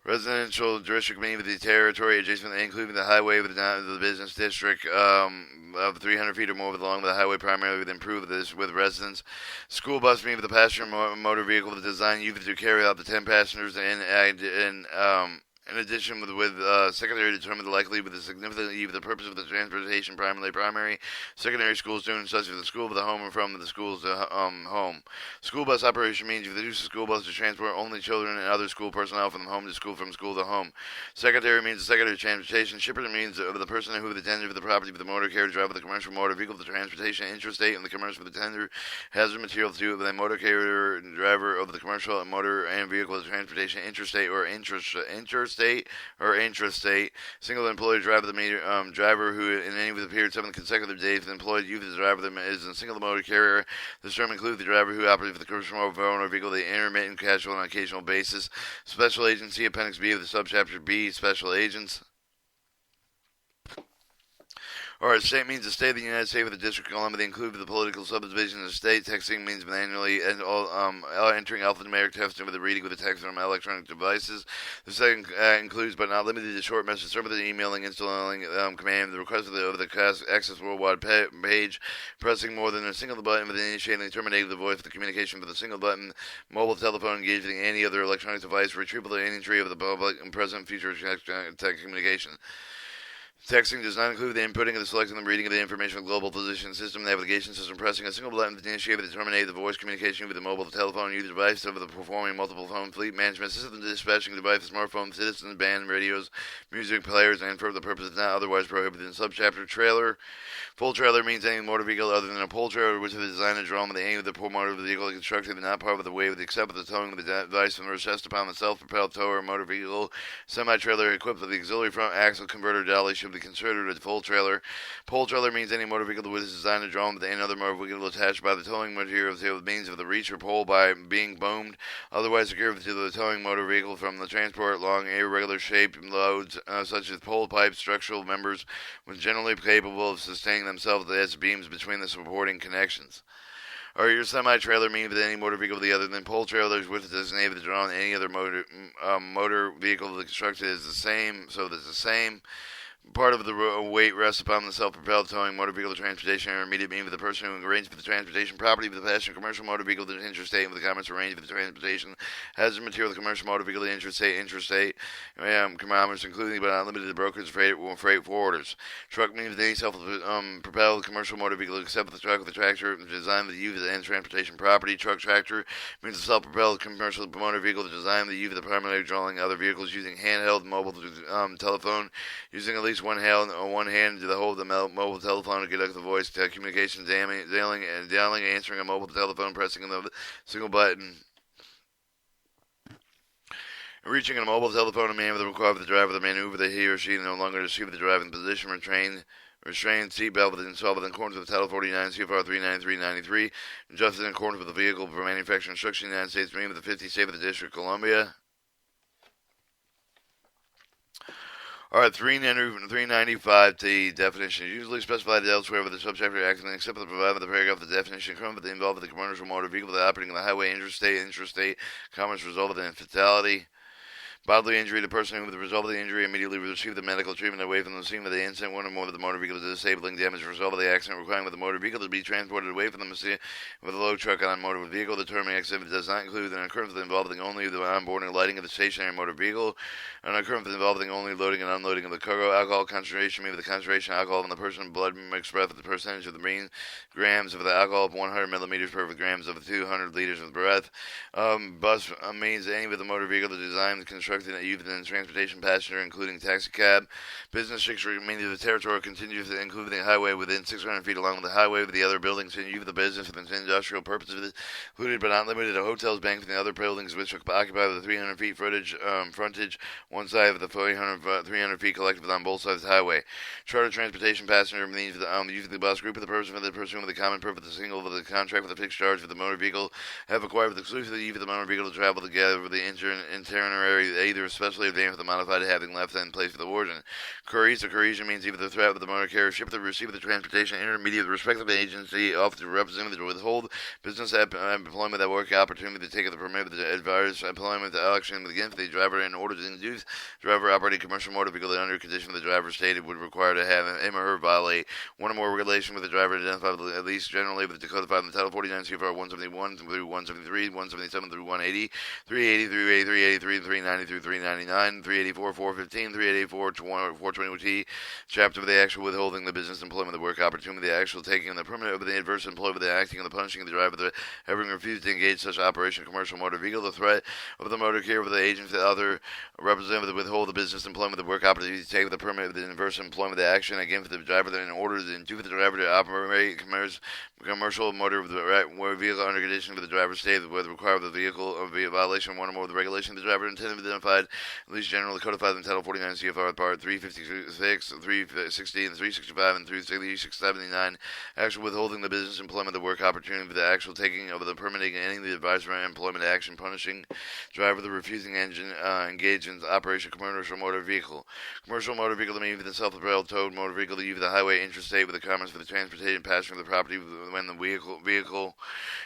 A: Residential district meaning the territory adjacent, including the highway with the business district of 300 feet or more along the highway, primarily with improve this with residents. School bus meaning the passenger motor vehicle designed used to carry out the 10 passengers in addition, with secondary determined likely with the significantly the purpose of the transportation, primary, secondary school students, such as the school of the home or from the school's home. School bus operation means you use the school bus to transport only children and other school personnel from home to school, from school to home. Secondary means the secondary transportation. Shipper means the person who the tender for the property of the motor carrier, driver, the commercial motor vehicle, the transportation, interstate, and the commercial for the tender hazard material to the motor carrier, driver of the commercial motor and vehicle, the transportation, interstate or interstate or intrastate. Single employee driver, the driver who in any of the period 7 consecutive days employed youth as the driver is a single motor carrier. This term includes the driver who operates for the commercial motor vehicle, the intermittent, casual, and occasional basis. Special agency, Appendix B of the subchapter B, special agents. Or a state means the state of the United States with the District of Columbia, including the political subdivision of the state. Texting means manually and entering alphanumeric text with the reading with the text from electronic devices. The second includes, but not limited to, short message service, emailing, installing command, the request of the Access Worldwide page, pressing more than a single button with initiating and terminating the voice for the communication with a single button, mobile telephone engaging any other electronic device, retrieval of any tree of the public and present future text communication. Texting does not include the inputting of the selecting and reading of the information with global position system, navigation system, pressing a single button to initiate and terminate the voice communication with the mobile telephone user device over the performing multiple phone fleet management system, dispatching device, smartphone, citizens, band, radios, music players, and for the purpose not otherwise prohibited in subchapter. Trailer. Full trailer means any motor vehicle other than a pull trailer which is designed and drawn with the aim of the pull motor vehicle constructed and not part of the way with except for the towing of the device and recessed upon the self-propelled tower motor vehicle. Semi-trailer equipped with the auxiliary front axle converter dolly should be considered a full trailer. Pull trailer means any motor vehicle which is designed and drawn with any other motor vehicle attached by the towing material to the means of the reach or pull by being boomed, otherwise secured to the towing motor vehicle from the transport long irregular shaped loads such as pole pipes, structural members, was generally capable of sustaining themselves as beams between the supporting connections. Or your semi-trailer means with any motor vehicle other than pull trailers with the designated drawn any other motor vehicle constructed is the same, so that's the same. Part of the weight rests upon the self-propelled towing motor vehicle transportation or immediate means of the person who arranged for the transportation property of the passenger commercial motor vehicle to interstate with the comments arranged for the transportation hazardous material the commercial motor vehicle to interstate kilometers including but not limited to brokers freight forwarders. Truck means any self-propelled commercial motor vehicle except for the truck with the tractor designed with the use and transportation property. Truck tractor means a self-propelled commercial motor vehicle designed with the use of the primary drawing other vehicles using handheld mobile telephone using at least one hand to hold the mobile telephone to conduct the voice communications, dialing, answering a mobile telephone, pressing the single button, reaching a mobile telephone and maneuver the required for the driver to maneuver that he or she no longer receive the driving position, restrained seatbelt within installed within accordance with Title 49 CFR 39393, adjusted in accordance with the vehicle for manufacturing instruction, United States Marine with the 50th State of the District of Columbia. Alright, 395, the definition is usually specified elsewhere with the subchapter acting except for the provided the paragraph of the definition current with the involved with the commercial motor vehicle that operating on the highway, interstate, commerce resulted in fatality. Bodily injury, the person who, with the result of the injury, immediately received the medical treatment away from the scene of the incident, one or more of the motor vehicle to disabling damage as a result of the accident, requiring the motor vehicle to be transported away from the scene with a load truck on a motor vehicle. The term accident does not include an occurrence involving only the onboarding and lighting of the stationary motor vehicle, an occurrence involving only loading and unloading of the cargo. Alcohol concentration, meaning the concentration of alcohol in the person's blood mixed breath with the percentage of the mean grams of the alcohol of 100 millimeters per grams of 200 liters of breath. Bus means any of the motor vehicle designed, constructed, and used in transportation passenger, including taxi cab. Business district meaning the territory continues to include the highway within 600 feet along the highway with the other buildings and use the business for the industrial purposes, included but not limited to hotels, banks, and the other buildings which occupy the 300 feet frontage one side of the 300 feet collectively on both sides of the highway. Charter transportation passenger means the use of the bus group of the person with the common purpose, the single with the contract with the fixed charge for the motor vehicle have acquired with exclusively use of the motor vehicle to travel together with the itinerary either especially advanced with the modified having left in place for the origin. Couriers or coercion means either the threat of the motor carrier ship to receive the transportation intermediate respective agency officer representative to withhold business employment that work opportunity to take the permit with the advised employment action against the driver in order to induce driver operating commercial motor vehicle that under condition the driver stated would require to have him or her violate one or more regulation with the driver identified at least generally with the codified in the Title 49 CFR 171 through 173, 177 through 180, 380 through 383, 390 through 399, 384, 415, 384, 420T, chapter of the actual withholding the business employment, the work opportunity, the actual taking of the permanent of the adverse employment, the acting of the punishing of the driver, the having refused to engage such operation commercial motor vehicle, the threat of the motor carrier with the agent, the other representative to withhold the business employment, the work opportunity to take the permit of the adverse employment, the action against the driver, in order to induce the driver to operate commercial motor vehicle under condition for the driver state whether required the vehicle of a violation of one or more of the regulation of the driver intended to be identified at least generally codified in Title 49 CFR Part 356, 360, and 365, and 379, actual withholding the business employment, the work opportunity for the actual taking of the permitting and any of the advisory employment action punishing driver the refusing engine engage in operation commercial motor vehicle. Commercial motor vehicle to mean the self-propelled towed motor vehicle to use the highway interstate with the commerce for the transportation passenger of the property when the vehicle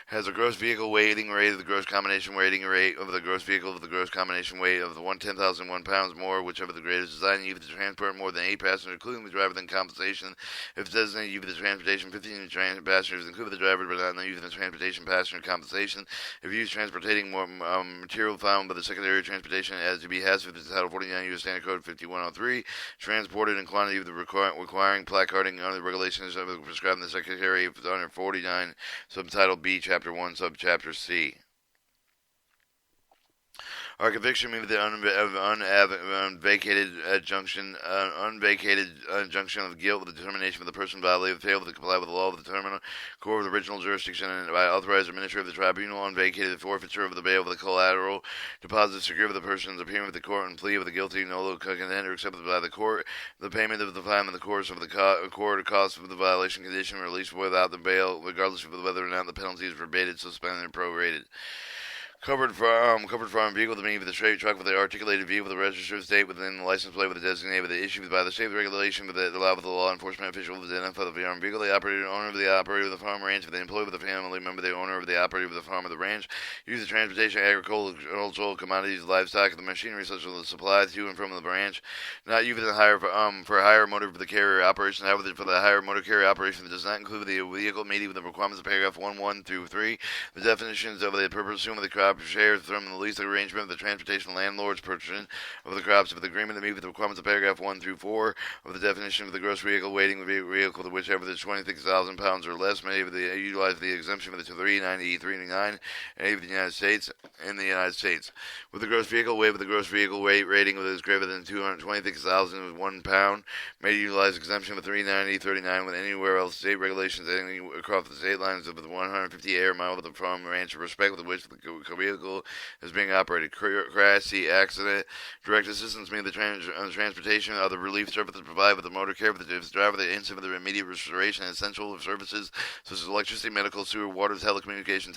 A: has a gross vehicle weighting rate of the gross combination weighting rate of the gross vehicle of the gross combination weight of the 10,001 pounds more, whichever the greatest design, you to transport more than 8 passengers, including the driver, then compensation. If designated, you the transportation, 15 passengers, including the driver, but not using the transportation passenger compensation. If used transporting more material found by the Secretary of Transportation as to be hazardous with the Title 49 U.S. Standard Code 5103, transported in quantity of the requiring placarding under the regulations of prescribed in the Secretary of 149, Subtitle B, Chapter 1, Subchapter C. Our conviction means the unvacated injunction of guilt with the determination of the person violated failed to comply with the law of the terminal court of the original jurisdiction and by authorized administrator of the tribunal unvacated the forfeiture of the bail of the collateral deposit secure with the person's appearing with the court and plea of the guilty no contender accepted by the court the payment of the fine in the course of the court cost of the violation condition released without the bail regardless of whether or not the penalty is forbidden suspended or prorated. Covered farm vehicle to mean with a straight truck with an articulated vehicle with a registered state within the license plate with a designated with the issued by the state regulation with the allowed with the law enforcement official to identify the farm vehicle, the operator, owner of the operator of the farm ranch, with the employee with the family member, the owner of the operator of the farm of the ranch, use of transportation, agricultural commodities, livestock, the machinery such as the supplies to and from the branch, not used in hire for hire motor for the carrier operation, however, for the hire motor carrier operation that does not include the vehicle meeting with the requirements of paragraph 1 through 3, the definitions of the purpose assumed of the crop shares from the lease arrangement of the transportation landlord's purchase of the crops of the agreement to meet with the requirements of paragraph 1 through 4 of the definition of the gross vehicle weighting vehicle to whichever is 26,000 pounds or less may utilize the exemption of the 390 399 and the United States with the gross vehicle weight with the gross vehicle weight rating that is greater than 226,001 pound may utilize exemption of 390 39 with anywhere else state regulations across the state lines of the 150 air mile of the farm ranch in respect with which the vehicle is being operated. Crash, see accident, direct assistance means the transportation of the relief services provided with the motor care for the driver, the instant of the immediate restoration and essential services such as electricity, medical, sewer, water, telecommunication,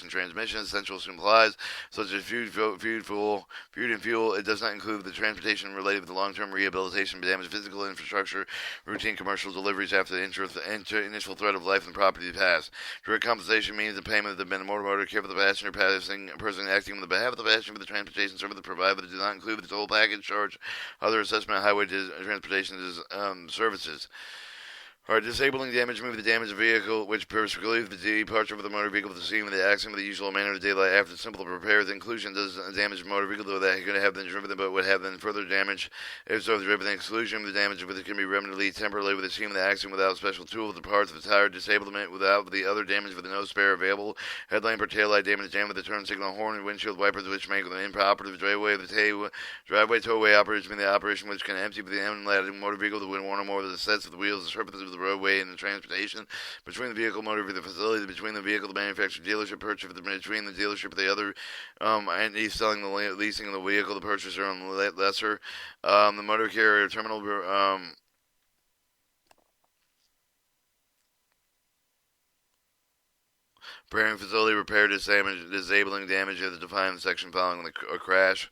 A: transmission, essential supplies such as food and fuel. It does not include the transportation related with the long-term rehabilitation, damage, physical infrastructure, routine commercial deliveries after the initial threat of life and property pass. Direct compensation means the payment of the motor care for the passenger person acting on the behalf of the passenger for the transportation service provided, but it does not include the total package charge, other assessment of highway transportation services. Or disabling damage, move the damaged vehicle, which relieve the departure of the motor vehicle to the scene of the accident with the usual manner of daylight after simple repairs. Inclusion does damage the motor vehicle, though that could have been driven, but would have been further damage if so driven. Exclusion of the damage with it can be remedied temporarily with the scene of the accident without special tools. The parts of the tire disablement without the other damage with no spare available. Headlamp or taillight damage, jam with the turn signal, horn, and windshield wipers, which make an inoperative driveway of the driveway towaway operation, mean the operation which can empty the unladed motor vehicle to win one or more of the sets of the wheels, the surfaces of the roadway, and the transportation between the vehicle motor the facility, between the vehicle the manufacturer dealership purchase between the dealership the other entity selling the leasing of the vehicle, the purchaser and the lessor, the motor carrier terminal repairing facility repair disabling damage as defined in the section following a crash,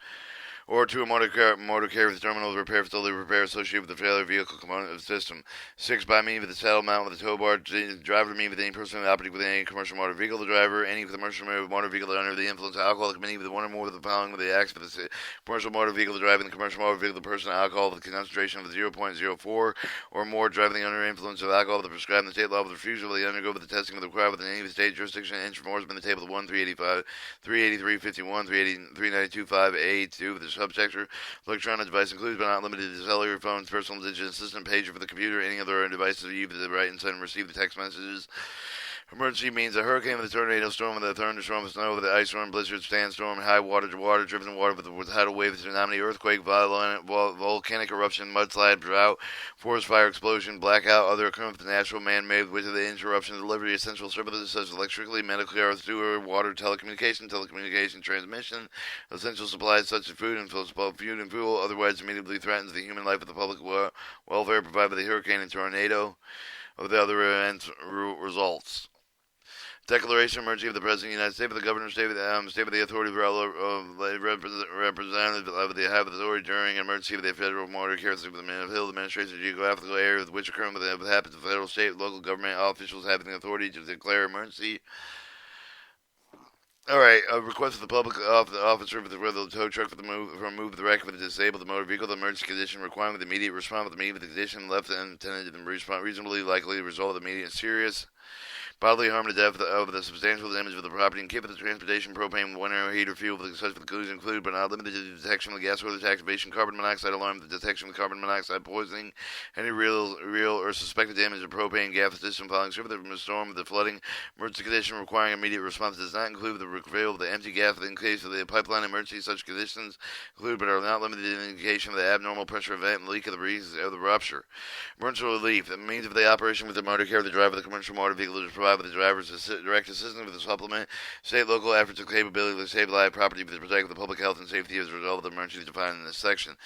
A: or to a motor carrier terminal repair facility repair associated with the trailer vehicle component of the system. 6. By means of the saddle mount with the tow bar, driver to mean with any person operating with any commercial motor vehicle, the driver, any commercial motor vehicle under the influence of alcohol, the committee with one or more of the following with the acts for the commercial motor vehicle, driving the commercial motor vehicle, the person alcohol with a concentration of 0.04 or more, driving the under influence of alcohol, the prescribed in the state law with refusal of the undergo with the testing of the required within any state jurisdiction, enforcement in the table 1, 385, 383, 51, 392, 5A2 with the subsector. Electronic device includes but not limited to cellular phones, personal digital assistant, pager for the computer, any other devices used to write and send and receive the text messages. Emergency means a hurricane with a tornado storm with a thunderstorm with snow with an ice storm, blizzard, sandstorm, high water, driven water with tidal wave, tsunami, earthquake, violent volcanic eruption, mudslide, drought, forest fire, explosion, blackout, other occurrence with natural, man-made, with the interruption, delivery, essential services such as electricity, medical care, sewer, water, telecommunication, transmission, essential supplies such as food and fuel, otherwise immediately threatens the human life of the public welfare provided by the hurricane and tornado of the other events results. Declaration of emergency of the President of the United States, of the Governor, state of the authority of representative of the have authority during an emergency of the federal motor care system, the Hill administration, geographical area with which occur with the happens of federal, state, local government officials having the authority to declare emergency. All right, a request of the public officer for the tow truck for move the wreck of the disabled motor vehicle, the emergency condition requiring the immediate response with the immediate condition left intended to respond reasonably likely to result in immediate serious bodily harm to death of the substantial damage of the property and keep the transportation, propane, one-air heater, fuel for the such conclusion include, but not limited to the detection of the gas or the activation, carbon monoxide alarm, the detection of carbon monoxide poisoning, any real or suspected damage of propane gas system following from the storm of the flooding, emergency condition requiring immediate response does not include the reveal of the empty gas in case of the pipeline emergency. Such conditions include, but are not limited to the indication of the abnormal pressure event and leak of the reasons of the rupture. Emergency relief. The means of the operation with the motor care of the driver of the commercial motor vehicle is provided provide with the driver's direct assistance with the supplement, state local efforts and capability to save live property for the protect the public health and safety as a result of the emergency defined in this section.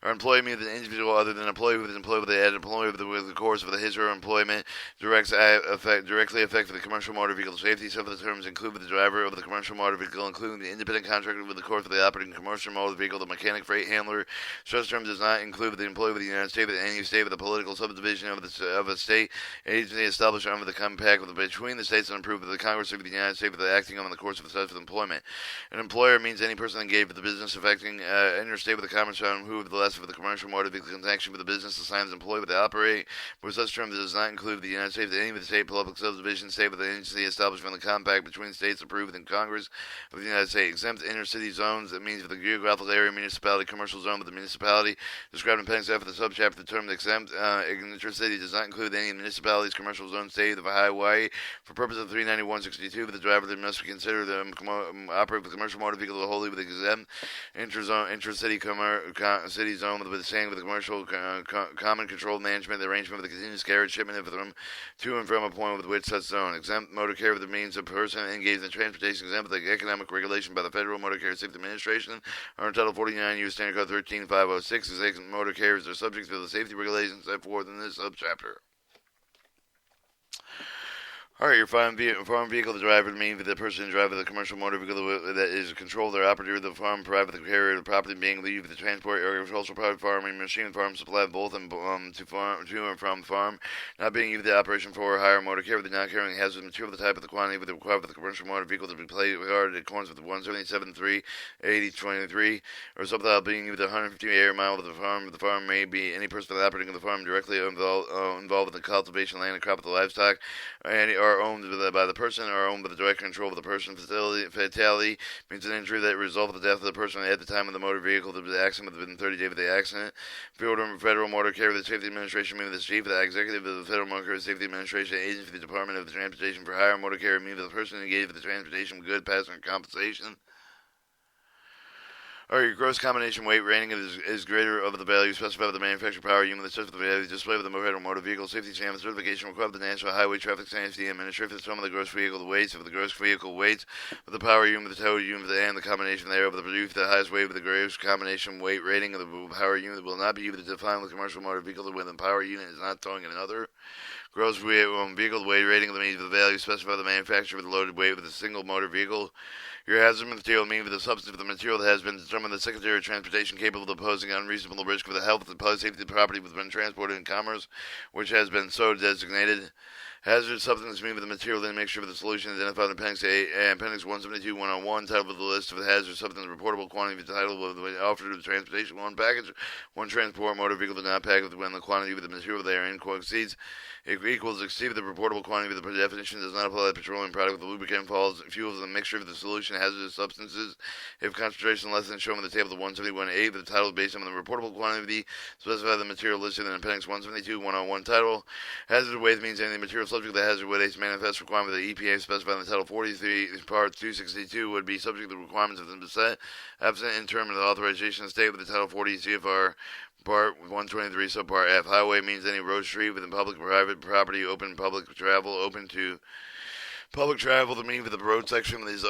A: Our employee means an individual other than an employee who is employed with the added employee with the course of his or her employment directly affect the commercial motor vehicle safety. Some of the terms include with the driver of the commercial motor vehicle, including the independent contractor with the course of the operating commercial motor vehicle, the mechanic, freight handler. Such term does not include with the employee with the United States, with any state with a political subdivision of a state agency established under the compact between the states and approved by the Congress of the United States with acting on the course of such employment. An employer means any person engaged with the business affecting interstate with the commerce on who with the less of the commercial motor vehicle connection with the business assigned as employee with the operate. For such term that does not include the United States, any of the state public subdivision state with the agency established from the compact between states approved in Congress of the United States. Exempt intercity zones, that means for the geographical area, municipality, commercial zone with the municipality described in Appendix F of the subchapter. The term exempt intercity does not include any municipalities, commercial zone, state of Hawaii. For purpose of 391.62, the driver that must consider the operate with commercial motor vehicle wholly with exempt intercity city zone with the same with the commercial common controlled management, the arrangement of the continuous carriage shipment of them to and from a point with which such zone. Exempt motor carrier with the means of person engaged in transportation exempt with the economic regulation by the Federal Motor Carrier Safety Administration under Title 49 U.S. Standard Code 13506. Exempt motor carriers are subject to the safety regulations set forth in this subchapter. All right, your farm vehicle, the driver means the person driving the commercial motor vehicle that is controlled or operator of the farm, private the carrier of the property being leave the transport, agricultural, private farming, machine farm supply both and to and from farm, not being used the operation for or hire motor carrier, the not carrying hazardous material, the type of the quantity with the required for the commercial motor vehicle to be played in accordance with 177.3 80.23 or something being used 150 air mile of the farm. The farm may be any person operating of the farm directly involved in the cultivation, land, and crop of the livestock, and are owned by the person or owned by the direct control of the person. Fatality means an injury that resulted in the death of the person at the time of the motor vehicle to the accident within 30 days of the accident. Federal Motor Carrier Safety Administration means the chief of the executive of the Federal Motor Carrier Safety Administration agency for the Department of the Transportation for hire motor carrier means the person engaged with the transportation of good passenger compensation. Or your gross combination weight rating is greater of the value specified by the manufacturer power unit that sets the value displayed with the Federal Motor Vehicle Safety Standard certification required by the National Highway Traffic Safety Administration for the sum of the gross vehicle weights of the gross vehicle weights of the power unit, the total unit, and the combination thereof. The produce the highest weight of the gross combination weight rating of the power unit will not be used to define the commercial motor vehicle when the power unit is not towing another. Gross vehicle weight rating of the means of the value specified by the manufacturer with the loaded weight with a single motor vehicle. Your hazardous material means with the substance of the material that has been determined the Secretary of Transportation capable of posing unreasonable risk for the health and public safety of the property which has been transported in commerce, which has been so designated. Hazardous substance means with the material in a mixture with the solution identified in Appendix A, Appendix 172-101, titled with the list of the hazardous substance reportable quantity of the title of the offered to the transportation. One package, one transport motor vehicle does not pack when the quantity of the material therein exceeds the reportable quantity of the definition does not apply to petroleum product with the lubricant falls fuels the mixture of the solution hazardous substances if concentration less than shown in the table of 171A the title based on the reportable quantity specified in the material listed in Appendix 172-101 title. Hazardous waste means any material subject to the hazardous waste manifest requirement of the EPA specified in the Title 43 Part 262 would be subject to the requirements of the set absent in term of the authorization of state with the Title 40 CFR Part 123 Subpart F. Highway means any road, street within public or private property, open public travel, open to public travel. The meaning of the road section is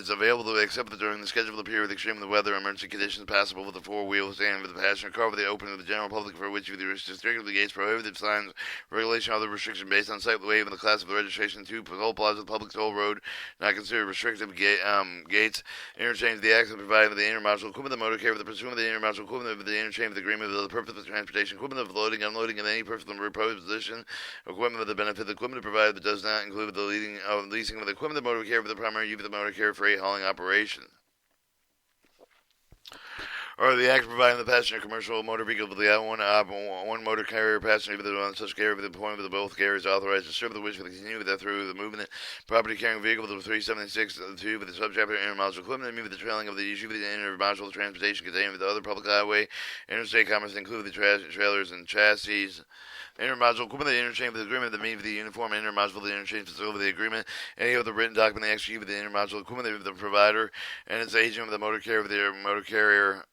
A: available to except during the scheduled period of extreme weather emergency conditions passable with the four wheels and with the passenger car for the open to the general public for which the restricted the gates, prohibitive signs, regulation, other restriction based on site waive and the class of the registration. 2. Toll plaza, public toll road, not considered restrictive gates. Interchange the access provided with the intermodal equipment, the motor carrier for the pursuit of the intermodal equipment, the interchange with the agreement for the purpose of the transportation equipment, of loading, unloading, and any purpose of the reposed position equipment with the benefit of the equipment provided but does not include the leasing of the equipment, the motor carrier for the primary use of the motor carrier freight hauling operation. Or the act providing the passenger commercial motor vehicle with the one motor carrier passenger with the such carrier with the point with both carriers authorized to serve the which will continue with that through the movement property carrying vehicle with the 376 2 with the subchapter intermodal equipment and with the trailing of the issue with the intermodal transportation contained with the other public highway interstate commerce include the trailers and chassis. Intermodal equipment, the interchange with the agreement that means the uniform intermodal the interchange facility the agreement, any other written document they execute with the intermodal equipment of the provider and its agent with the motor carrier with the motor carrier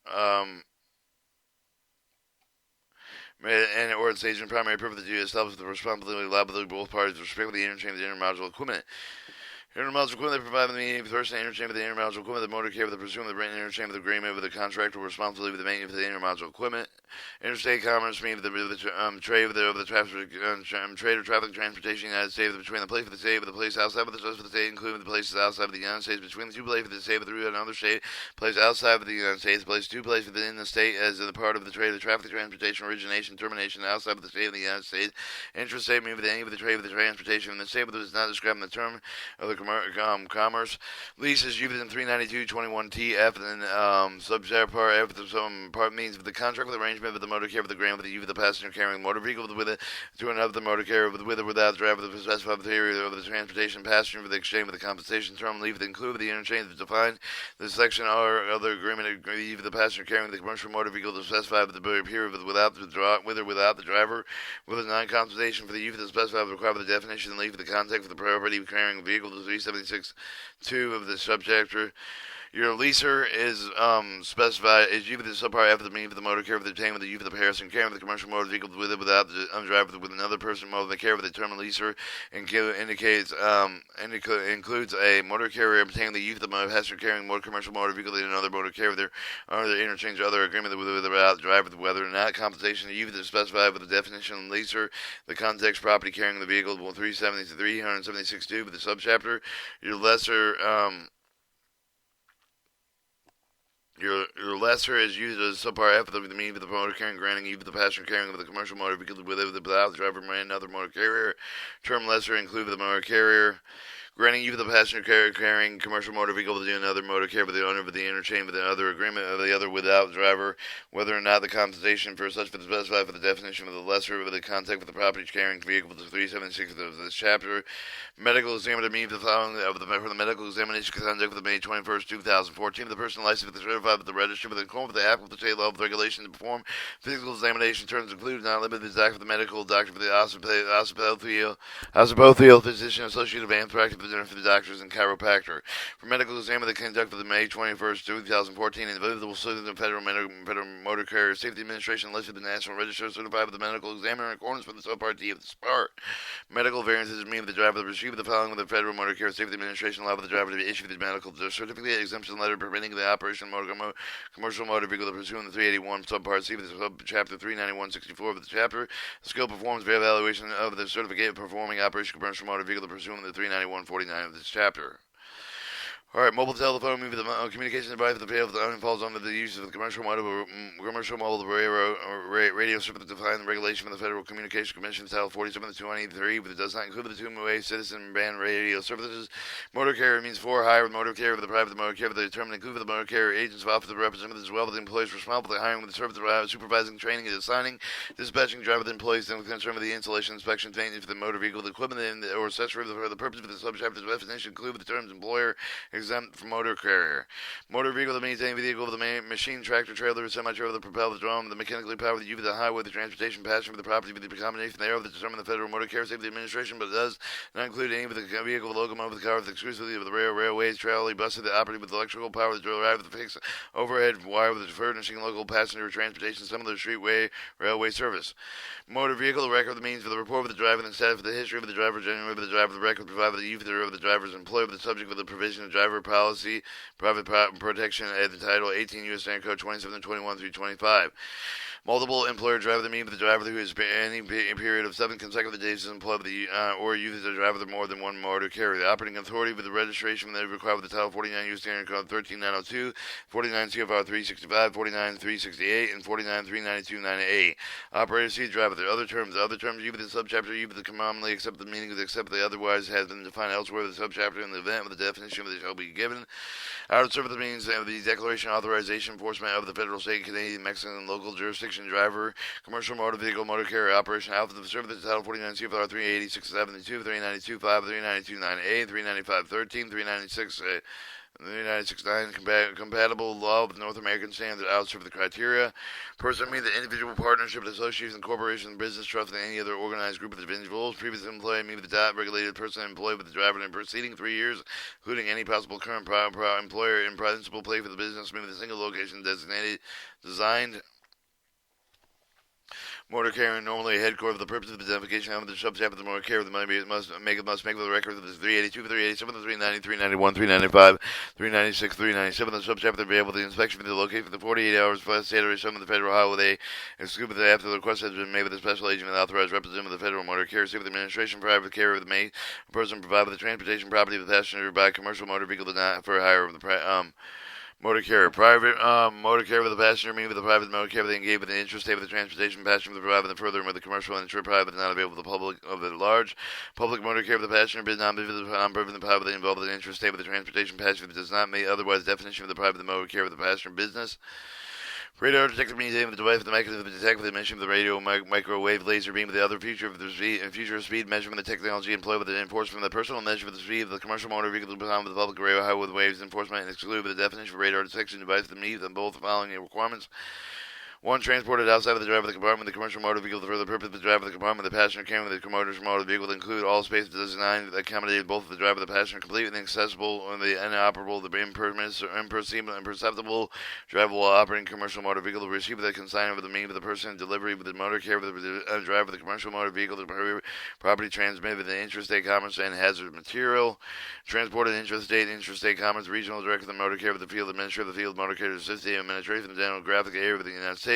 A: and or its agent primary purpose to establish the responsibility liability of both parties with respect to the interchange of the intermodule equipment. Intermodal equipment that provide the meaning of the person interchange with the intermodal equipment, the motor carrier with the pursuing the written interchange with the agreement with the contractor responsibility with the maintenance of the intermodal equipment. Interstate commerce means the trade of the traffic trade or traffic transportation in the United States between the place of the state with the place outside of the rest of the state, including the places outside of the United States, between the two places of the state with the route another state, place outside of the United States, place two places within the state as in the part of the trade of the traffic transportation origination termination outside of the state of the United States. Intrastate means with any of the trade of the transportation in the state, but is not described in the term of the commerce. Lease is used in 392.21 and subject part F. Some part means of the contract with arrangement with the motor carrier with the grant with the use of the passenger carrying motor vehicle with it to another motor carrier with or without the driver with the specified period of the transportation passenger with the exchange with the compensation term leave the include the interchange is defined. The section or other agreement agree with the passenger carrying the commercial motor vehicle to specify with the period with or without the driver with a non-compensation for the use of the specified required with the definition and leave the context for the property carrying vehicle to 376.2 of the subchapter. Your leaser is specified as you with the subpart after the meaning of the motor carrier with the obtained with the use of the Harrison carrying with the commercial motor vehicle with it without the driver with another person motor the carrier with the term leaser includes a motor carrier obtaining the use of the passenger carrying motor commercial motor vehicle in another motor carrier with their under the interchange or other agreement with without the driver with whether or not compensation the use is specified with the definition leaser the context property carrying the vehicle 370 to 376.2 with the subchapter. Your lesser Your lesser is used as subpart F of the meaning of the motor carrying, granting you the passenger carrying of the commercial motor vehicle with it without the driver and another motor carrier. Term lesser include the motor carrier. Granting you the passenger carrying commercial motor vehicle with another motor carrier with the owner of the interchange with the other agreement of the other without driver, whether or not the compensation for such for the specified for the definition of the lesser with the contact with the property carrying vehicle to 376 of this chapter. Medical examiner means the following for the medical examination conduct with the May 21st, 2014. The person licensed with the certified with the register with the conform with the applicable state level of regulation to perform physical examination terms include not limited to the doctor for the medical doctor for the osmopotheal physician associate of anthrax for the doctors and chiropractor. For medical examiner, the conduct of the May 21st, 2014, individual citizen of Federal Motor Carrier Safety Administration listed the National Register certified with the medical examiner in accordance with the subpart D of the SPART. Medical variances mean the driver that received the following with the Federal Motor Carrier Safety Administration allow the driver to issue the medical certificate exemption letter permitting the operation of commercial motor vehicle to pursue in the 381 subpart C of the subchapter 391.64 of the chapter. Skill performance evaluation of the certificate of performing operation commercial motor vehicle to pursue in the 391.49 of this chapter. All right, mobile telephone, communication device with the pay of the owner falls under the use of the commercial mobile radio service defined in regulation of the Federal Communications Commission, Title 47 of 293, but it does not include the two-way citizen band radio services. Motor carrier means for hire with motor carrier with the private motor carrier with the determined include with the motor carrier agents of office of representatives as well with the employees responsible for hiring with the service supervising, training, and assigning, dispatching driver with employees and concerned with the installation, inspection, maintenance for the motor vehicle, the equipment, or accessory for the purpose of the subchapter definition include with the terms employer exempt from motor carrier. Motor vehicle that means any vehicle with a machine, tractor, trailer, semi-trailer that propel the drum, the mechanically powered, the the highway, the transportation, passenger for the property, with the combination thereof that determine the Federal Motor Carrier Safety Administration, but it does not include any of the vehicle, the locomotive, the car, with exclusively of the railways, trolley, buses that operate with electrical power, the drive with the fixed overhead wire with the furnishing local passenger transportation, some of the streetway railway service. Motor vehicle, the record of the means for the report of the driver, and the status of the history of the driver, genuine of the driver, the record provided the use of the driver's employee, with the subject of the provision of driver policy, private protection at the title 18 U.S. Code 2721 through 25. Multiple employer driver that means the driver who has any period of 7 consecutive days is employed with the or uses a driver with more than one motor carrier. The operating authority with the registration that required with the Title 49 U.S. Standard Code 13902, 49 CFR 365, 49 368, and 49 392.98. Operator C driver. The other terms used within subchapter U with the commonly accept the meaning of the except the otherwise has been defined elsewhere with the subchapter in the event with the definition of it shall be given. Out of service means the declaration, authorization, enforcement of the federal, state, Canadian, Mexican, and local jurisdiction driver, commercial motor vehicle, motor carrier operation, out of the service Title 49 CFR 386.72, 392.5, 392.9A, 395.13, 396. 396.9 compatible law with North American standards outside of the criteria. Person means the individual partnership, association, corporation, business, trust, and any other organized group of individuals. Previous employee means the top regulated person employed with the driver in the preceding 3 years, including any possible current employer in principal play for the business, meaning the single location designated, designed. Motor carrier normally a headquarters for the purpose of the identification of the subchapter of the motor carrier. The money must make with the record of the 382, 387, 390, 391, 395, 396, 397. The subchapter be able to inspection for the location for the 48 hours plus Saturday, some of the federal highway. Exclusive after the request has been made with the special agent and authorized representative of the federal motor carrier, civil administration, private carrier of the a person provided with the transportation property of the passenger by commercial motor vehicle did not for hire of the motor carrier. Private motor carrier with the passenger, meaning with the private motor carrier they engage with the interstate with the transportation passenger with the private and further with the commercial and insured private not available to the public of the large. Public motor carrier with the passenger bid not be with the private involved in the interstate with the transportation passenger that does not meet otherwise definition of the private motor carrier with the passenger business. Radar detector means aim with the device with the mechanism to detect with the emission of the radio microwave laser beam with the other feature of the future of speed measurement the technology employed with the enforcement of the personal measure of the speed of the commercial motor vehicle with the public radio highway waves enforcement and exclude with the definition of radar detection device with the meet of both the following requirements. One, transported outside of the driver of the compartment, the commercial motor vehicle for the purpose of the driver of the compartment, the passenger carrying with the commercial motor vehicle to include all space designed to accommodate both the driver and the passenger, complete and accessible, and the inoperable, the imperceptible, drivable operating commercial motor vehicle to receive the consignment of the mean of the person, delivery with the motor carrier with the driver of the commercial motor vehicle, the property transmitted with the interstate commerce and hazardous material, transported interstate commerce, regional director of the motor carrier with the field administrator of the field motor carrier assistant administration of the general graphic area of the United States.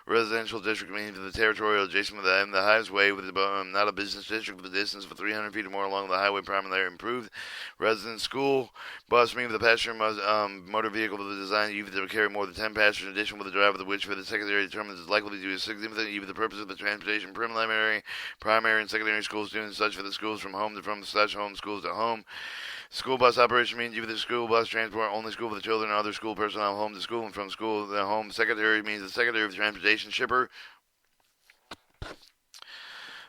A: Residential district means the territorial adjacent to the highway with not a business district with a distance of 300 feet or more along the highway primarily improved. Residence school bus means the passenger must motor vehicle with the design even to carry more than 10 passengers in addition with the driver, which for the secondary determines is likely to do significant even the purpose of the transportation primary, and secondary school students such for the schools from home to from / home schools to home. School bus operation means either the school bus transport only school for the children or other school personnel home to school and from school to home. Secondary means the secondary of the transportation shipper.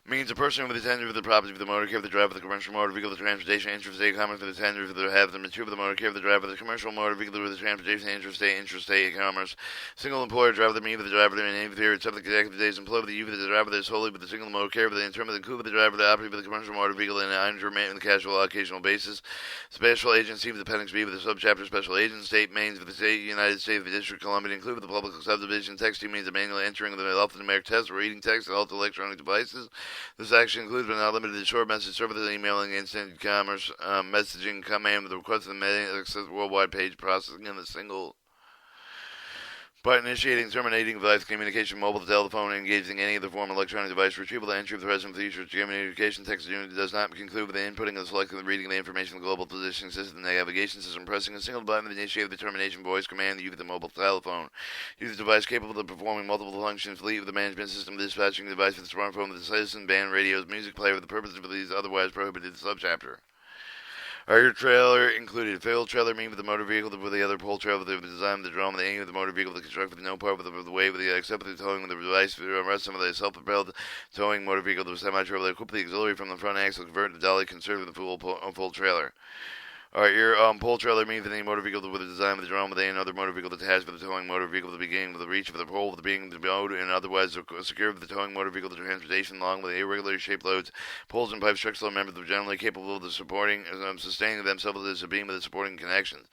A: Means a person with the tender of the property of the motor carrier, the driver of the commercial motor vehicle, the transportation, interstate commerce, for the tender of the have the material of the motor carrier, the driver of the commercial motor vehicle, with the transportation, interstate commerce. Single employer driver, the mean of the driver, in any period, subject to active days employed with the use of the driver that is wholly with the single motor carrier, with the intermittent include with the driver, the operator of the commercial motor vehicle, and an intermittent and casual occasional basis. Special agency with the appendix B with the subchapter special agent state means with the state United States of the District of Columbia include with the public subdivision texting means the manual entering of the alphanumeric test or reading text and all electronic devices. This action includes but not limited to short message service, emailing, instant commerce, messaging, command with the request of the access worldwide page processing in a single button, initiating, terminating device communication, mobile telephone, engaging any other form of electronic device, retrieval, entry of the present feature, communication text unit does not conclude with the inputting of selecting the reading of the information of the global positioning system, the navigation system, pressing a single button to initiate the termination voice command, the use of the mobile telephone. Use the device capable of performing multiple functions, fleet of the management system, dispatching the device with the smartphone with the citizen, band radios, music player with the purpose of these otherwise prohibited subchapter. Your trailer included fill trailer, mean with the motor vehicle with the other pole trailer with the design of the drum, the aim of the motor vehicle, the construct with no part with the way with the except with the towing with the device, the rest of the self-propelled towing motor vehicle, the semi-trailer, equip the auxiliary from the front axle, convert the dolly, conserve the full trailer. Alright, your pole trailer means any motor vehicle with the design of the drum with another motor vehicle attached with the towing motor vehicle, the beginning with the reach of the pole, with the being the mode, and otherwise secure with the towing motor vehicle to transportation along with the irregular shaped loads, poles and pipes, structural members that are generally capable of the supporting, sustaining themselves as a beam with the supporting connections.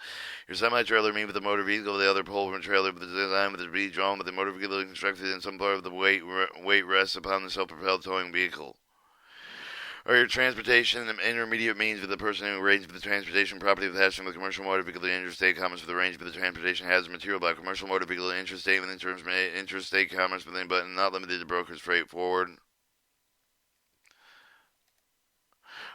A: Your semi-trailer means with the motor vehicle with the other pole and trailer with the design with the bead drawn with the motor vehicle constructed in some part of the weight rests upon the self-propelled towing vehicle. Or your transportation intermediate means for the person who arranges for the transportation property of the passenger with the commercial motor vehicle, the interstate commerce for the range for the transportation hazard material by commercial motor vehicle, interstate with interstate commerce within, but not limited to brokers, freight forward.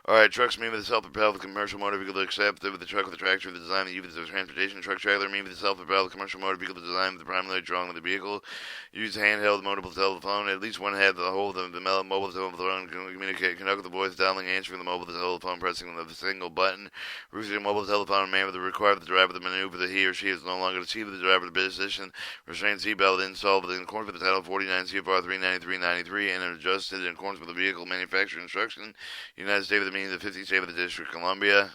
A: Alright, trucks mean with the self-propelled commercial motor vehicle except with the truck with the tractor with the design of the transportation. Truck trailer mean with the self-propelled commercial motor vehicle design with the primarily drawing of the vehicle. Use handheld mobile telephone. At least one head the whole of the mobile telephone communicate, conduct with the voice, dialing, answering the mobile telephone, pressing the single button. Route mobile telephone man with the required the driver to maneuver that he or she is no longer to see with the driver to position. Restraint seatbelt installed within accordance with the Title 49 CFR 393.93 and adjusted in accordance with the vehicle manufacturer instruction. United States of the means of 50 state of the District of Columbia.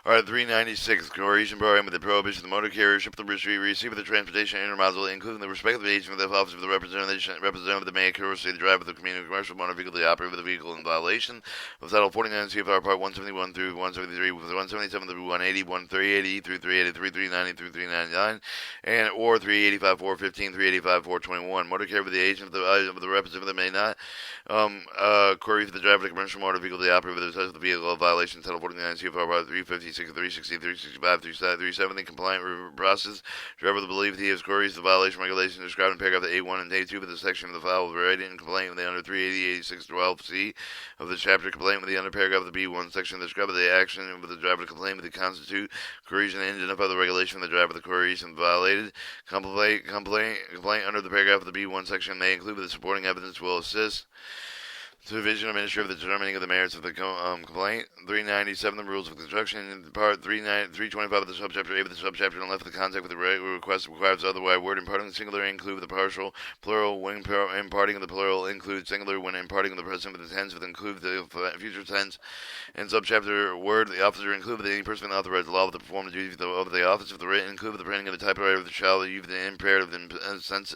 A: Alright, 396. Coercion program with the prohibition of the motor carrier, ship the receive of the transportation intermodal, including the respective agent of the office of the representative that may coerce the driver of the commercial motor vehicle to operate with the vehicle in violation of Title 49 CFR Part 171 through 173, 177 through 180, 180 through 383, 390 through 399, and or 385, 415, 385, 421. Motor carrier with the agent of the representative that may not query for the driver of the commercial motor vehicle to operate with the vehicle of violation of Title 49 CFR Part 356, 360, 365, 370 compliant process. Driver will believe he has queries the violation regulation described in paragraph A1 and A2 of the section of the file with writing complaint with the under 380-86-12C of the chapter complaint with the under paragraph of the B1 section described the action with the driver to complain with the constitute coercion and identify the regulation of the driver the coercion violated. Complaint under the paragraph of the B1 section may include the supporting evidence will assist Supervision of Ministry of the determining of the merits of the complaint. 397, the rules of construction. In part 325 of the subchapter A of the subchapter, and left the contact with the request requires otherwise. Word imparting the singular include the partial, plural when imparting the plural include singular when imparting the present with the tense with include the future tense. In subchapter word, the officer include with any person authorized law to perform the duties of the office of the written include with the printing of the typewriter of the child. Use the imperative sense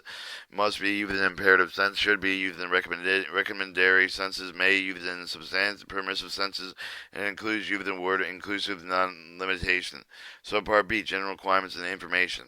A: must be used in imperative sense should be used in recommendatory senses may use in substantive permissive senses and includes used in word inclusive non-limitation. Subpart B, general requirements and information.